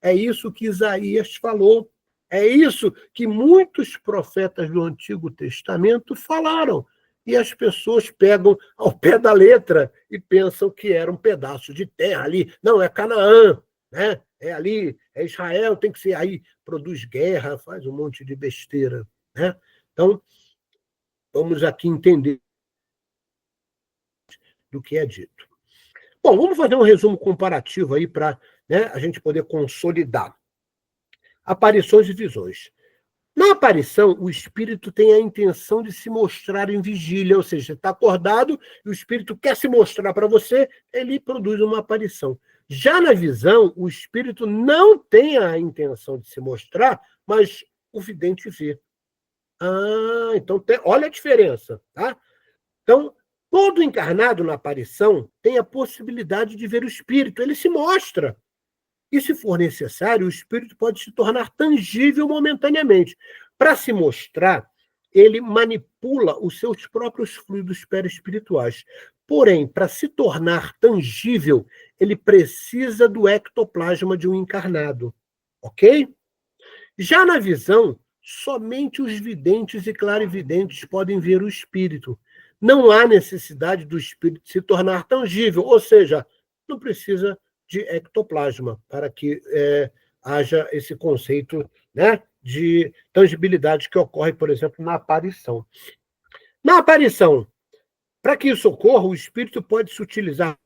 é isso que Isaías falou, é isso que muitos profetas do Antigo Testamento falaram. E as pessoas pegam ao pé da letra e pensam que era um pedaço de terra ali. Não, é Canaã, né? É ali, é Israel, tem que ser aí, produz guerra, faz um monte de besteira, né? Então, vamos aqui entender do que é dito. Bom, vamos fazer um resumo comparativo aí para, né, a gente poder consolidar. Aparições e visões. Na aparição, o espírito tem a intenção de se mostrar em vigília, ou seja, está acordado e o espírito quer se mostrar para você, ele produz uma aparição. Já na visão, o espírito não tem a intenção de se mostrar, mas o vidente vê. Então olha a diferença, tá? Então, todo encarnado na aparição tem a possibilidade de ver o espírito, ele se mostra. E, se for necessário, o espírito pode se tornar tangível momentaneamente. Para se mostrar, ele manipula os seus próprios fluidos perispirituais. Porém, para se tornar tangível, ele precisa do ectoplasma de um encarnado. Ok? Já na visão, somente os videntes e clarividentes podem ver o espírito. Não há necessidade do espírito se tornar tangível, ou seja, não precisa de ectoplasma para que haja esse conceito, né, de tangibilidade que ocorre, por exemplo, na aparição. Na aparição, para que isso ocorra, o espírito pode se utilizar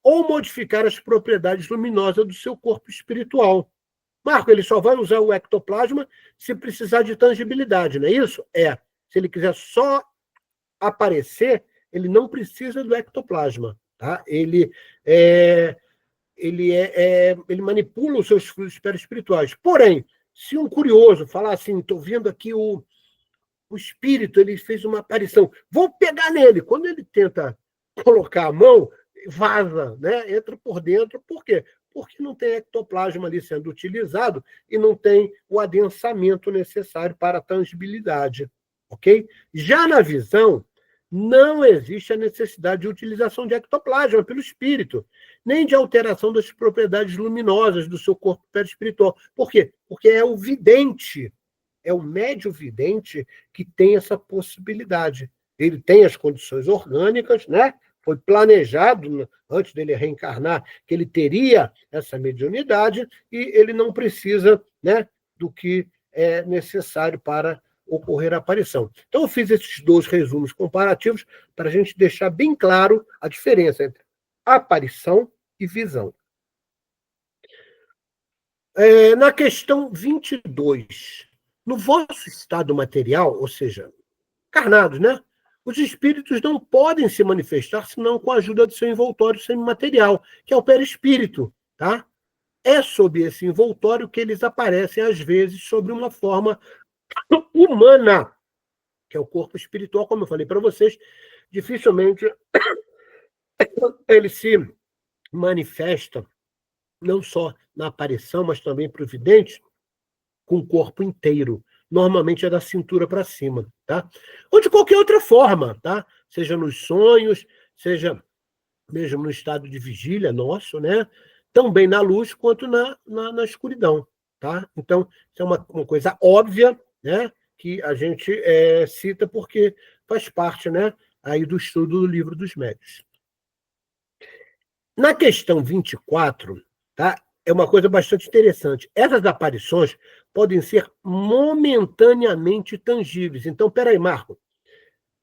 ou modificar as propriedades luminosas do seu corpo espiritual. Marco, ele só vai usar o ectoplasma se precisar de tangibilidade, não é isso? Se ele quiser só aparecer, ele não precisa do ectoplasma. Tá? Ele manipula os seus fluidos perispirituais. Porém, se um curioso falar assim, estou vendo aqui o espírito, ele fez uma aparição, vou pegar nele. Quando ele tenta colocar a mão, vaza, né? Entra por dentro. Por quê? Porque não tem ectoplasma ali sendo utilizado e não tem o adensamento necessário para a tangibilidade. Ok? Já na visão, não existe a necessidade de utilização de ectoplasma pelo espírito, nem de alteração das propriedades luminosas do seu corpo perispiritual. Por quê? Porque é o vidente, é o médium vidente que tem essa possibilidade. Ele tem as condições orgânicas, né? Foi planejado, antes dele reencarnar, que ele teria essa mediunidade e ele não precisa, né, do que é necessário para ocorrer a aparição. Então, eu fiz esses dois resumos comparativos para a gente deixar bem claro a diferença entre aparição e visão. Na questão 22, no vosso estado material, ou seja, encarnados, né? Os espíritos não podem se manifestar senão com a ajuda do seu envoltório semimaterial, que é o perispírito, tá? É sob esse envoltório que eles aparecem, às vezes, sobre uma forma humana, que é o corpo espiritual, como eu falei para vocês, dificilmente ele se manifesta, não só na aparição, mas também para o vidente, com o corpo inteiro. Normalmente é da cintura para cima, tá? Ou de qualquer outra forma, tá? Seja nos sonhos, seja mesmo no estado de vigília nosso, né? Também na luz quanto na escuridão, tá? Então, isso é uma coisa óbvia, né? Que a gente cita porque faz parte, né, aí do estudo do Livro dos Médiuns. Na questão 24, tá? É uma coisa bastante interessante. Essas aparições podem ser momentaneamente tangíveis. Então, peraí, Marco.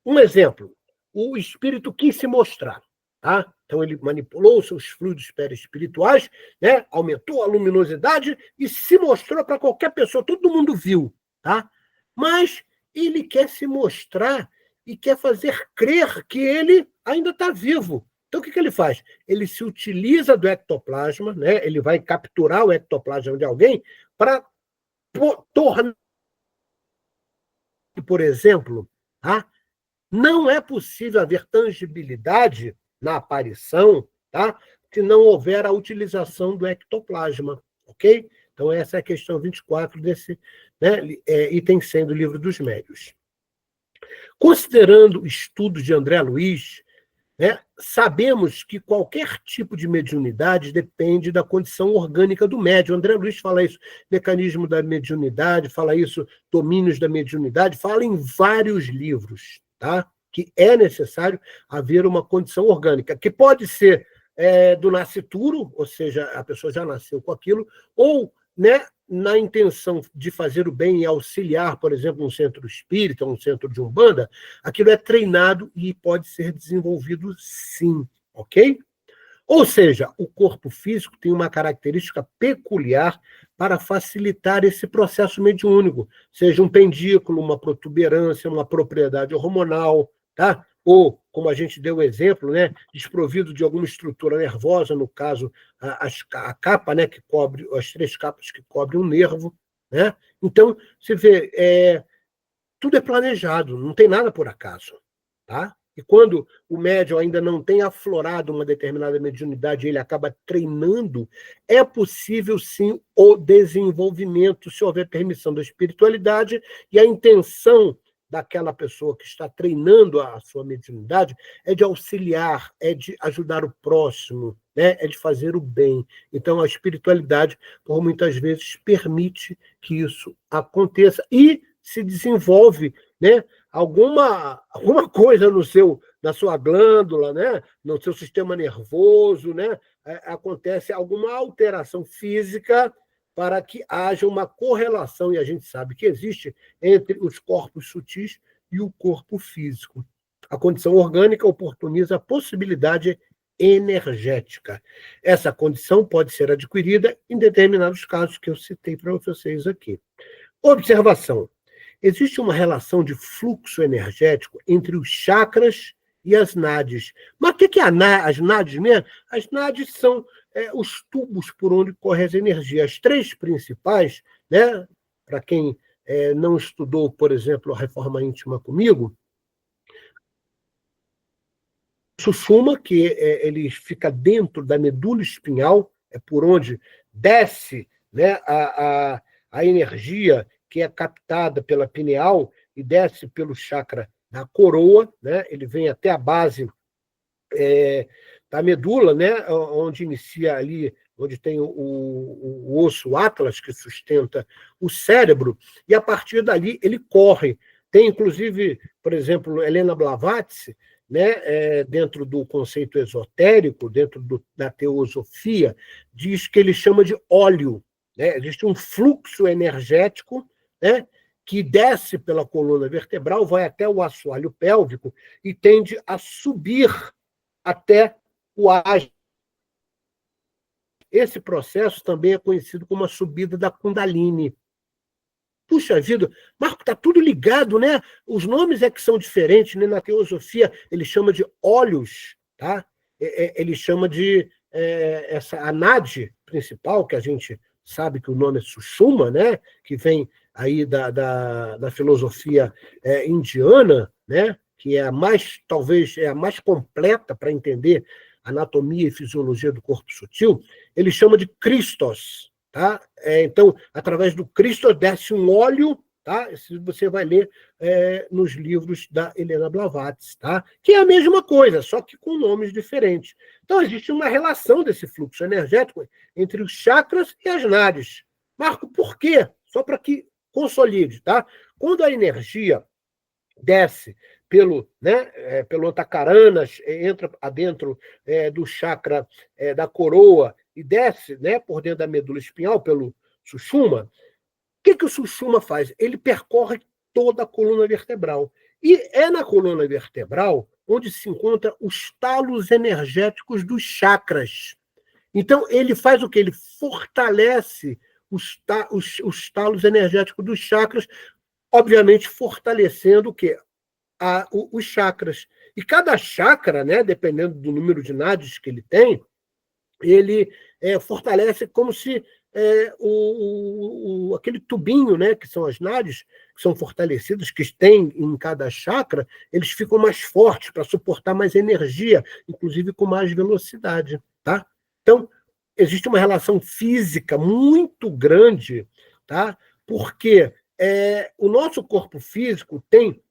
Um exemplo. O espírito quis se mostrar. Tá? Então, ele manipulou os seus fluidos perispirituais, né? Aumentou a luminosidade e se mostrou para qualquer pessoa. Todo mundo viu. Tá? Mas ele quer se mostrar e quer fazer crer que ele ainda está vivo. Então, o que ele faz? Ele se utiliza do ectoplasma, né? Ele vai capturar o ectoplasma de alguém para tornar, por exemplo, tá? Não é possível haver tangibilidade na aparição, tá? Se não houver a utilização do ectoplasma, ok? Então, essa é a questão 24 desse, né, item 100 do Livro dos Médiuns. Considerando o estudo de André Luiz, sabemos que qualquer tipo de mediunidade depende da condição orgânica do médium. André Luiz fala isso, mecanismo da mediunidade, fala isso, domínios da mediunidade, fala em vários livros, tá? Que é necessário haver uma condição orgânica, que pode ser do nascituro, ou seja, a pessoa já nasceu com aquilo, ou, né, na intenção de fazer o bem e auxiliar, por exemplo, um centro espírita, um centro de umbanda, aquilo é treinado e pode ser desenvolvido sim, ok? Ou seja, o corpo físico tem uma característica peculiar para facilitar esse processo mediúnico, seja um pendículo, uma protuberância, uma propriedade hormonal, tá? Ou como a gente deu o exemplo, né, desprovido de alguma estrutura nervosa, no caso, a capa, né, que cobre, as 3 capas que cobrem um nervo, né? Então, você vê, tudo é planejado, não tem nada por acaso, tá? E quando o médium ainda não tem aflorado uma determinada mediunidade, ele acaba treinando, é possível, sim, o desenvolvimento, se houver permissão da espiritualidade e a intenção daquela pessoa que está treinando a sua mediunidade é de auxiliar, é de ajudar o próximo, né? É de fazer o bem. Então, a espiritualidade, por muitas vezes, permite que isso aconteça e se desenvolve, né? Alguma coisa na sua glândula, né? No seu sistema nervoso, né? Acontece alguma alteração física para que haja uma correlação, e a gente sabe que existe, entre os corpos sutis e o corpo físico. A condição orgânica oportuniza a possibilidade energética. Essa condição pode ser adquirida em determinados casos que eu citei para vocês aqui. Observação. Existe uma relação de fluxo energético entre os chakras e as nadis. Mas o que é as nadis mesmo? As nadis são os tubos por onde corre as energias. As 3 principais, né, para quem não estudou, por exemplo, a Reforma Íntima comigo, Sushumna, que ele fica dentro da medula espinhal, é por onde desce, né, a energia que é captada pela pineal e desce pelo chakra da coroa, né? Ele vem até a base da medula, né? Onde inicia ali, onde tem o osso Atlas, que sustenta o cérebro, e a partir dali ele corre. Tem, inclusive, por exemplo, Helena Blavatsky, né, dentro do conceito esotérico, dentro da teosofia, diz que ele chama de óleo. Né? Existe um fluxo energético, né, que desce pela coluna vertebral, vai até o assoalho pélvico e tende a subir até o ágio. Esse processo também é conhecido como a subida da Kundalini. Puxa vida, Marco, está tudo ligado, né? Os nomes é que são diferentes, né? Na teosofia ele chama de óleos, tá? Ele chama de a nadi principal, que a gente sabe que o nome é Sushumna, né? Que vem aí da filosofia indiana, né? Que é a mais, talvez, é a mais completa para entender a anatomia e fisiologia do corpo sutil. Ele chama de Christos. Tá? Então, através do Cristo desce um óleo, tá? Isso você vai ler nos livros da Helena Blavatsky, tá? Que é a mesma coisa, só que com nomes diferentes. Então, existe uma relação desse fluxo energético entre os chakras e as nadis. Marco, por quê? Só para que consolide. Tá? Quando a energia desce pelo Antahkaranas, entra adentro do chakra da coroa e desce, né, por dentro da medula espinhal, pelo Sushumna, o que o Sushumna faz? Ele percorre toda a coluna vertebral. E é na coluna vertebral onde se encontram os talos energéticos dos chakras. Então, ele faz o quê? Ele fortalece os talos energéticos dos chakras, obviamente fortalecendo o quê? Os chakras. E cada chakra, né, dependendo do número de nadis que ele tem, ele fortalece como se aquele tubinho, né, que são as nadis, que são fortalecidas, que tem em cada chakra, eles ficam mais fortes para suportar mais energia, inclusive com mais velocidade. Tá? Então, existe uma relação física muito grande, tá? Porque o nosso corpo físico tem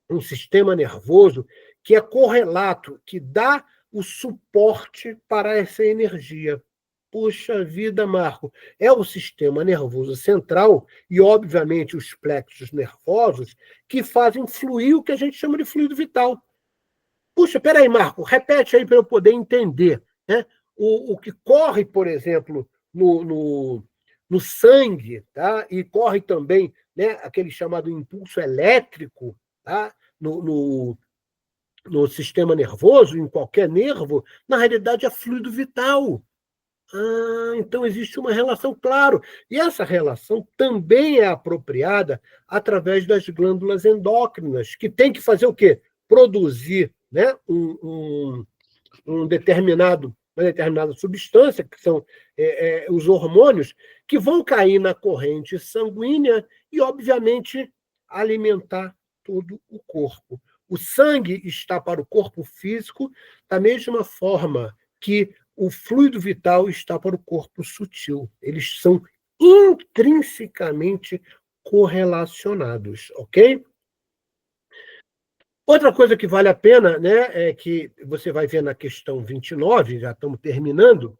um sistema nervoso que é correlato, que dá o suporte para essa energia. Puxa vida, Marco, é o sistema nervoso central e, obviamente, os plexos nervosos que fazem fluir o que a gente chama de fluido vital. Puxa, peraí, Marco, repete aí para eu poder entender. Né? O que corre, por exemplo, no sangue, tá? E corre também, né, aquele chamado impulso elétrico, tá? No sistema nervoso, em qualquer nervo, na realidade é fluido vital. Então existe uma relação, claro. E essa relação também é apropriada através das glândulas endócrinas, que tem que fazer o quê? Produzir né, uma determinada substância, que são os hormônios, que vão cair na corrente sanguínea e, obviamente, alimentar todo o corpo. O sangue está para o corpo físico da mesma forma que o fluido vital está para o corpo sutil. Eles são intrinsecamente correlacionados, ok? Outra coisa que vale a pena, né, é que você vai ver na questão 29, já estamos terminando,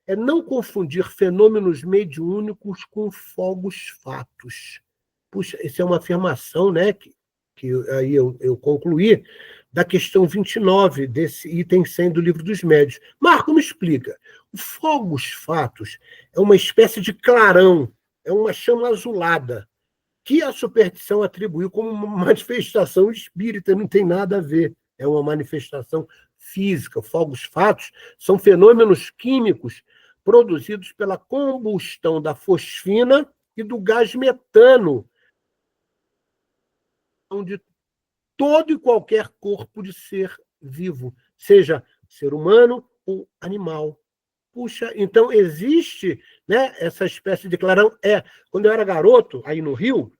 é não confundir fenômenos mediúnicos com fogos fatos. Puxa, isso é uma afirmação, né, que aí eu concluí, da questão 29, desse item 100 do Livro dos Médiuns. Marco, me explica. O fogos fatos é uma espécie de clarão, é uma chama azulada, que a superstição atribuiu como uma manifestação espírita, não tem nada a ver. É uma manifestação física. Fogos fatos são fenômenos químicos produzidos pela combustão da fosfina e do gás metano, de todo e qualquer corpo de ser vivo, seja ser humano ou animal. Puxa, então existe, né, essa espécie de clarão. Quando eu era garoto, aí no Rio,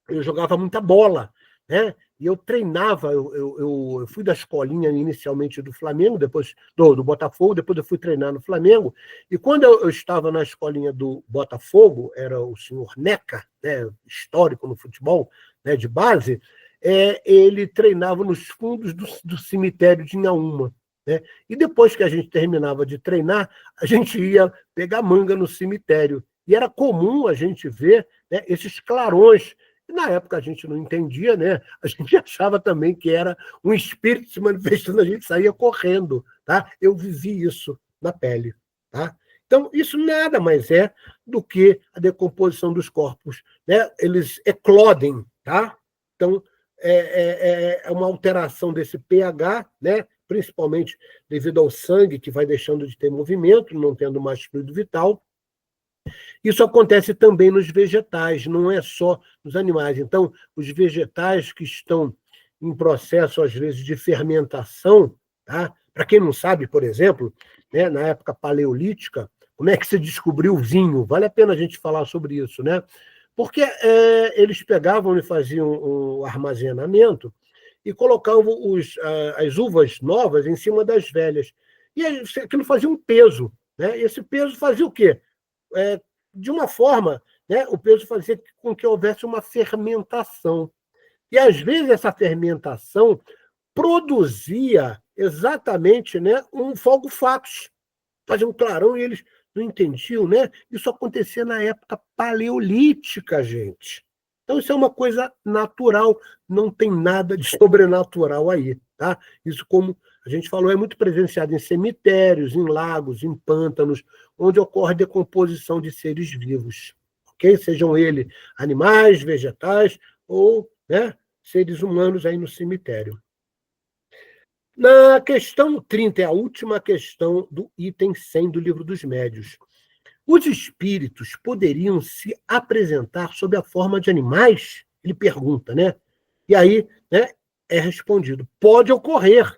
eu jogava muita bola, né? E eu treinava, eu fui da escolinha inicialmente do Flamengo, depois do Botafogo, depois eu fui treinar no Flamengo, e quando eu estava na escolinha do Botafogo, era o senhor Neca, né, histórico no futebol, né, de base, ele treinava nos fundos do cemitério de Inhaúma, né? E depois que a gente terminava de treinar, a gente ia pegar manga no cemitério, e era comum a gente ver, né, esses clarões. E na época a gente não entendia, né? A gente achava também que era um espírito se manifestando, a gente saía correndo, tá? Eu vivi isso na pele, tá? Então, isso nada mais é do que a decomposição dos corpos, né? Eles eclodem, tá? Então, é uma alteração desse pH, né? Principalmente devido ao sangue, que vai deixando de ter movimento, não tendo mais fluido vital. Isso acontece também nos vegetais, não é só nos animais. Então, os vegetais que estão em processo, às vezes, de fermentação, tá? Para quem não sabe, por exemplo, né, na época paleolítica, como é que se descobriu o vinho? Vale a pena a gente falar sobre isso, né? Porque eles pegavam e faziam o armazenamento e colocavam as uvas novas em cima das velhas. E aquilo fazia um peso, né? Esse peso fazia o quê? De uma forma, né, o peso fazia com que houvesse uma fermentação. E, às vezes, essa fermentação produzia exatamente, né, um fogo fatos, fazia um clarão, e eles não entendiam, né? Isso acontecia na época paleolítica, gente. Então, isso é uma coisa natural, não tem nada de sobrenatural aí, tá? Isso, como a gente falou, é muito presenciado em cemitérios, em lagos, em pântanos, onde ocorre decomposição de seres vivos, ok? Sejam eles animais, vegetais ou, né, seres humanos aí no cemitério. Na questão 30, é a última questão do item 100 do Livro dos Médiuns. Os espíritos poderiam se apresentar sob a forma de animais? Ele pergunta, né? E aí, né, é respondido: pode ocorrer,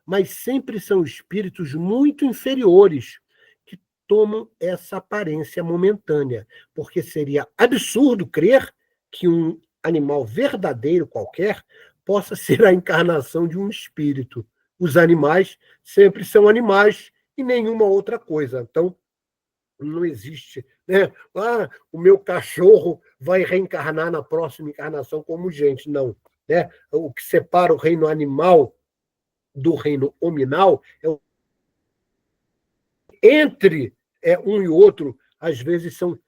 mas sempre são espíritos muito inferiores que tomam essa aparência momentânea, porque seria absurdo crer que um animal verdadeiro qualquer possa ser a encarnação de um espírito. Os animais sempre são animais e nenhuma outra coisa. Então, não existe, né? O meu cachorro vai reencarnar na próxima encarnação como gente. Não, né? O que separa o reino animal do reino hominal entre um e outro, às vezes são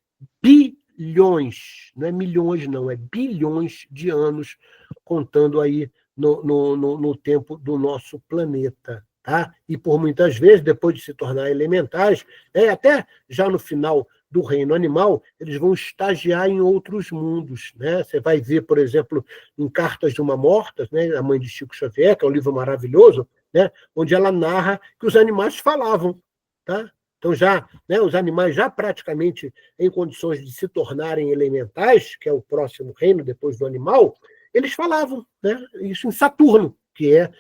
bilhões, não é milhões, não, é bilhões de anos, contando aí no tempo do nosso planeta. Tá? E por muitas vezes, depois de se tornar elementares, até já no final do reino animal, eles vão estagiar em outros mundos. Né? Você vai ver, por exemplo, em Cartas de uma Morta, né, a mãe de Chico Xavier, que é um livro maravilhoso, né, onde ela narra que os animais falavam. Tá? Então, já, né, os animais já praticamente em condições de se tornarem elementais, que é o próximo reino depois do animal, eles falavam, né? Isso em Saturno. que é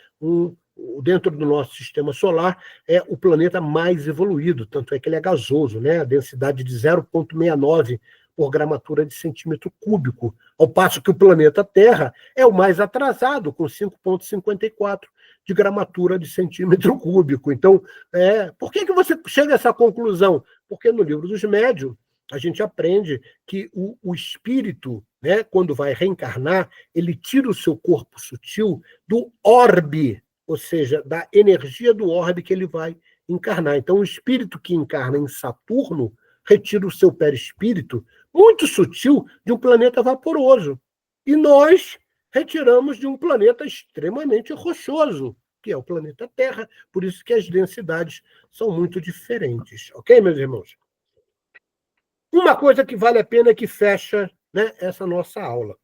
dentro do nosso sistema solar, é o planeta mais evoluído, tanto é que ele é gasoso, né? A densidade de 0,69 por gramatura de centímetro cúbico, ao passo que o planeta Terra é o mais atrasado, com 5,54 de gramatura de centímetro cúbico. Então, por que você chega a essa conclusão? Porque no Livro dos Médiuns, a gente aprende que o espírito, né, quando vai reencarnar, ele tira o seu corpo sutil do orbe, ou seja, da energia do orbe que ele vai encarnar. Então, o espírito que encarna em Saturno retira o seu perispírito muito sutil de um planeta vaporoso. E nós retiramos de um planeta extremamente rochoso, que é o planeta Terra. Por isso que as densidades são muito diferentes. Ok, meus irmãos? Uma coisa que vale a pena que fecha, né, essa nossa aula.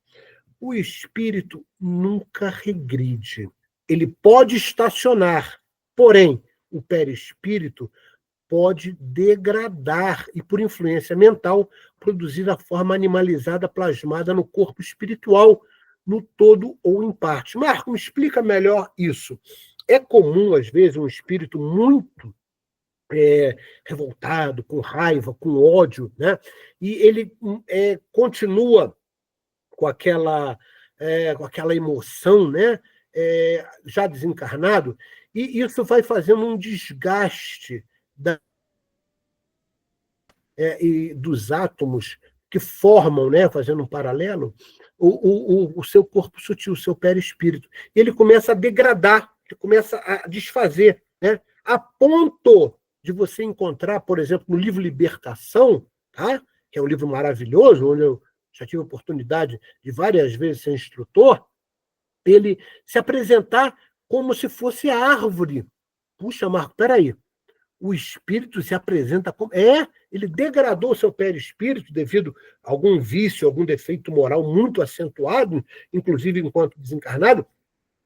O espírito nunca regride. Ele pode estacionar, porém, o perispírito pode degradar e, por influência mental, produzir a forma animalizada plasmada no corpo espiritual, no todo ou em parte. Marco, me explica melhor isso. É comum, às vezes, um espírito muito revoltado, com raiva, com ódio, né? E ele continua com aquela emoção, né? Já desencarnado, e isso vai fazendo um desgaste dos átomos que formam, né, fazendo um paralelo, o seu corpo sutil, o seu perispírito. E ele começa a degradar, ele começa a desfazer, né, a ponto de você encontrar, por exemplo, no livro Libertação, tá? Que é um livro maravilhoso, onde eu já tive a oportunidade de várias vezes ser instrutor, ele se apresentar como se fosse a árvore. Puxa, Marco, peraí. O espírito se apresenta como... ele degradou seu perispírito devido a algum vício, algum defeito moral muito acentuado, inclusive enquanto desencarnado,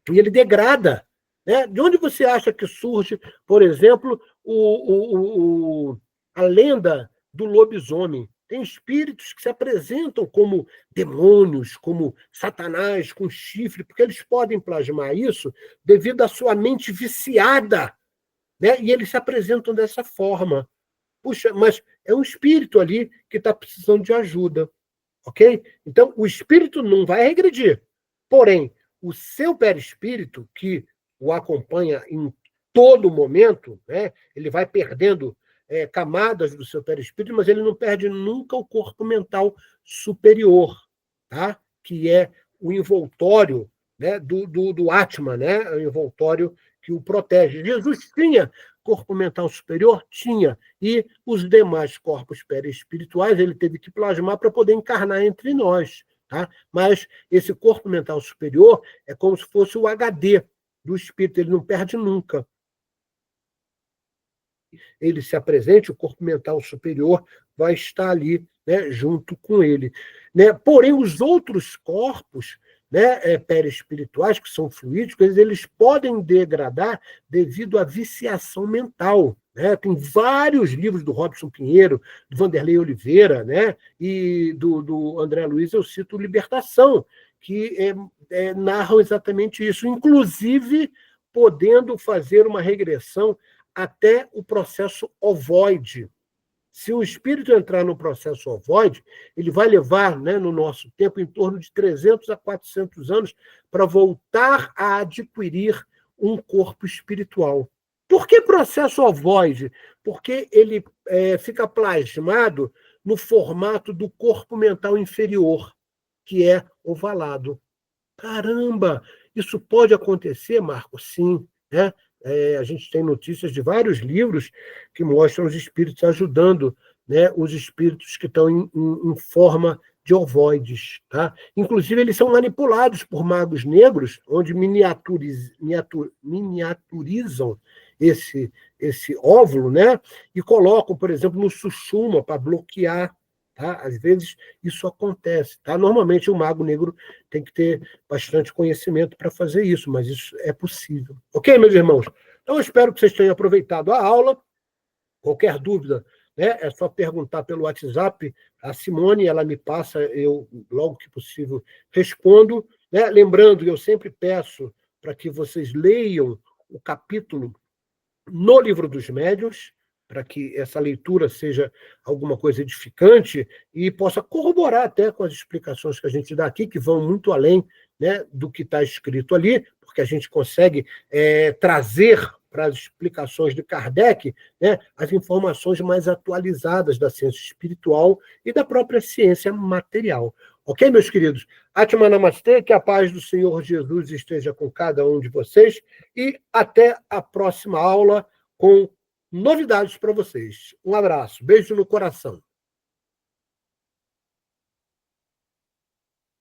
e ele degrada. Né? De onde você acha que surge, por exemplo, a lenda do lobisomem? Tem espíritos que se apresentam como demônios, como Satanás com chifre, porque eles podem plasmar isso devido à sua mente viciada. Né? E eles se apresentam dessa forma. Puxa, mas é um espírito ali que está precisando de ajuda. Ok? Então, o espírito não vai regredir. Porém, o seu perispírito, que o acompanha em todo momento, né? Ele vai perdendo camadas do seu perispírito, mas ele não perde nunca o corpo mental superior, tá? Que é o envoltório, né, do Atman, né? O envoltório que o protege. Jesus tinha corpo mental superior? Tinha. E os demais corpos perispirituais ele teve que plasmar para poder encarnar entre nós. Tá? Mas esse corpo mental superior é como se fosse o HD do espírito, ele não perde nunca. Ele se apresente, o corpo mental superior vai estar ali, né, junto com ele. Né? Porém, os outros corpos, né, perispirituais, que são fluídicos, eles podem degradar devido à viciação mental. Né? Tem vários livros do Robson Pinheiro, do Vanderlei Oliveira, né? E do André Luiz, eu cito Libertação, que narram exatamente isso, inclusive podendo fazer uma regressão até o processo ovoide. Se o espírito entrar no processo ovoide, ele vai levar, né, no nosso tempo, em torno de 300 a 400 anos para voltar a adquirir um corpo espiritual. Por que processo ovoide? Porque ele fica plasmado no formato do corpo mental inferior, que é ovalado. Caramba! Isso pode acontecer, Marco? Sim. Né? A gente tem notícias de vários livros que mostram os espíritos ajudando, né, os espíritos que estão em forma de ovoides. Tá? Inclusive, eles são manipulados por magos negros, onde miniaturizam esse óvulo, né, e colocam, por exemplo, no sushuma para bloquear. Tá? Às vezes isso acontece. Tá? Normalmente o mago negro tem que ter bastante conhecimento para fazer isso, mas isso é possível. Ok, meus irmãos? Então eu espero que vocês tenham aproveitado a aula. Qualquer dúvida, né, é só perguntar pelo WhatsApp. A Simone, ela me passa, eu logo que possível respondo. Né? Lembrando que eu sempre peço para que vocês leiam o capítulo no Livro dos Médiuns, para que essa leitura seja alguma coisa edificante e possa corroborar até com as explicações que a gente dá aqui, que vão muito além, né, do que está escrito ali, porque a gente consegue trazer para as explicações de Kardec, né, as informações mais atualizadas da ciência espiritual e da própria ciência material. Ok, meus queridos? Atma Namastê, que a paz do Senhor Jesus esteja com cada um de vocês e até a próxima aula com novidades para vocês. Um abraço, beijo no coração.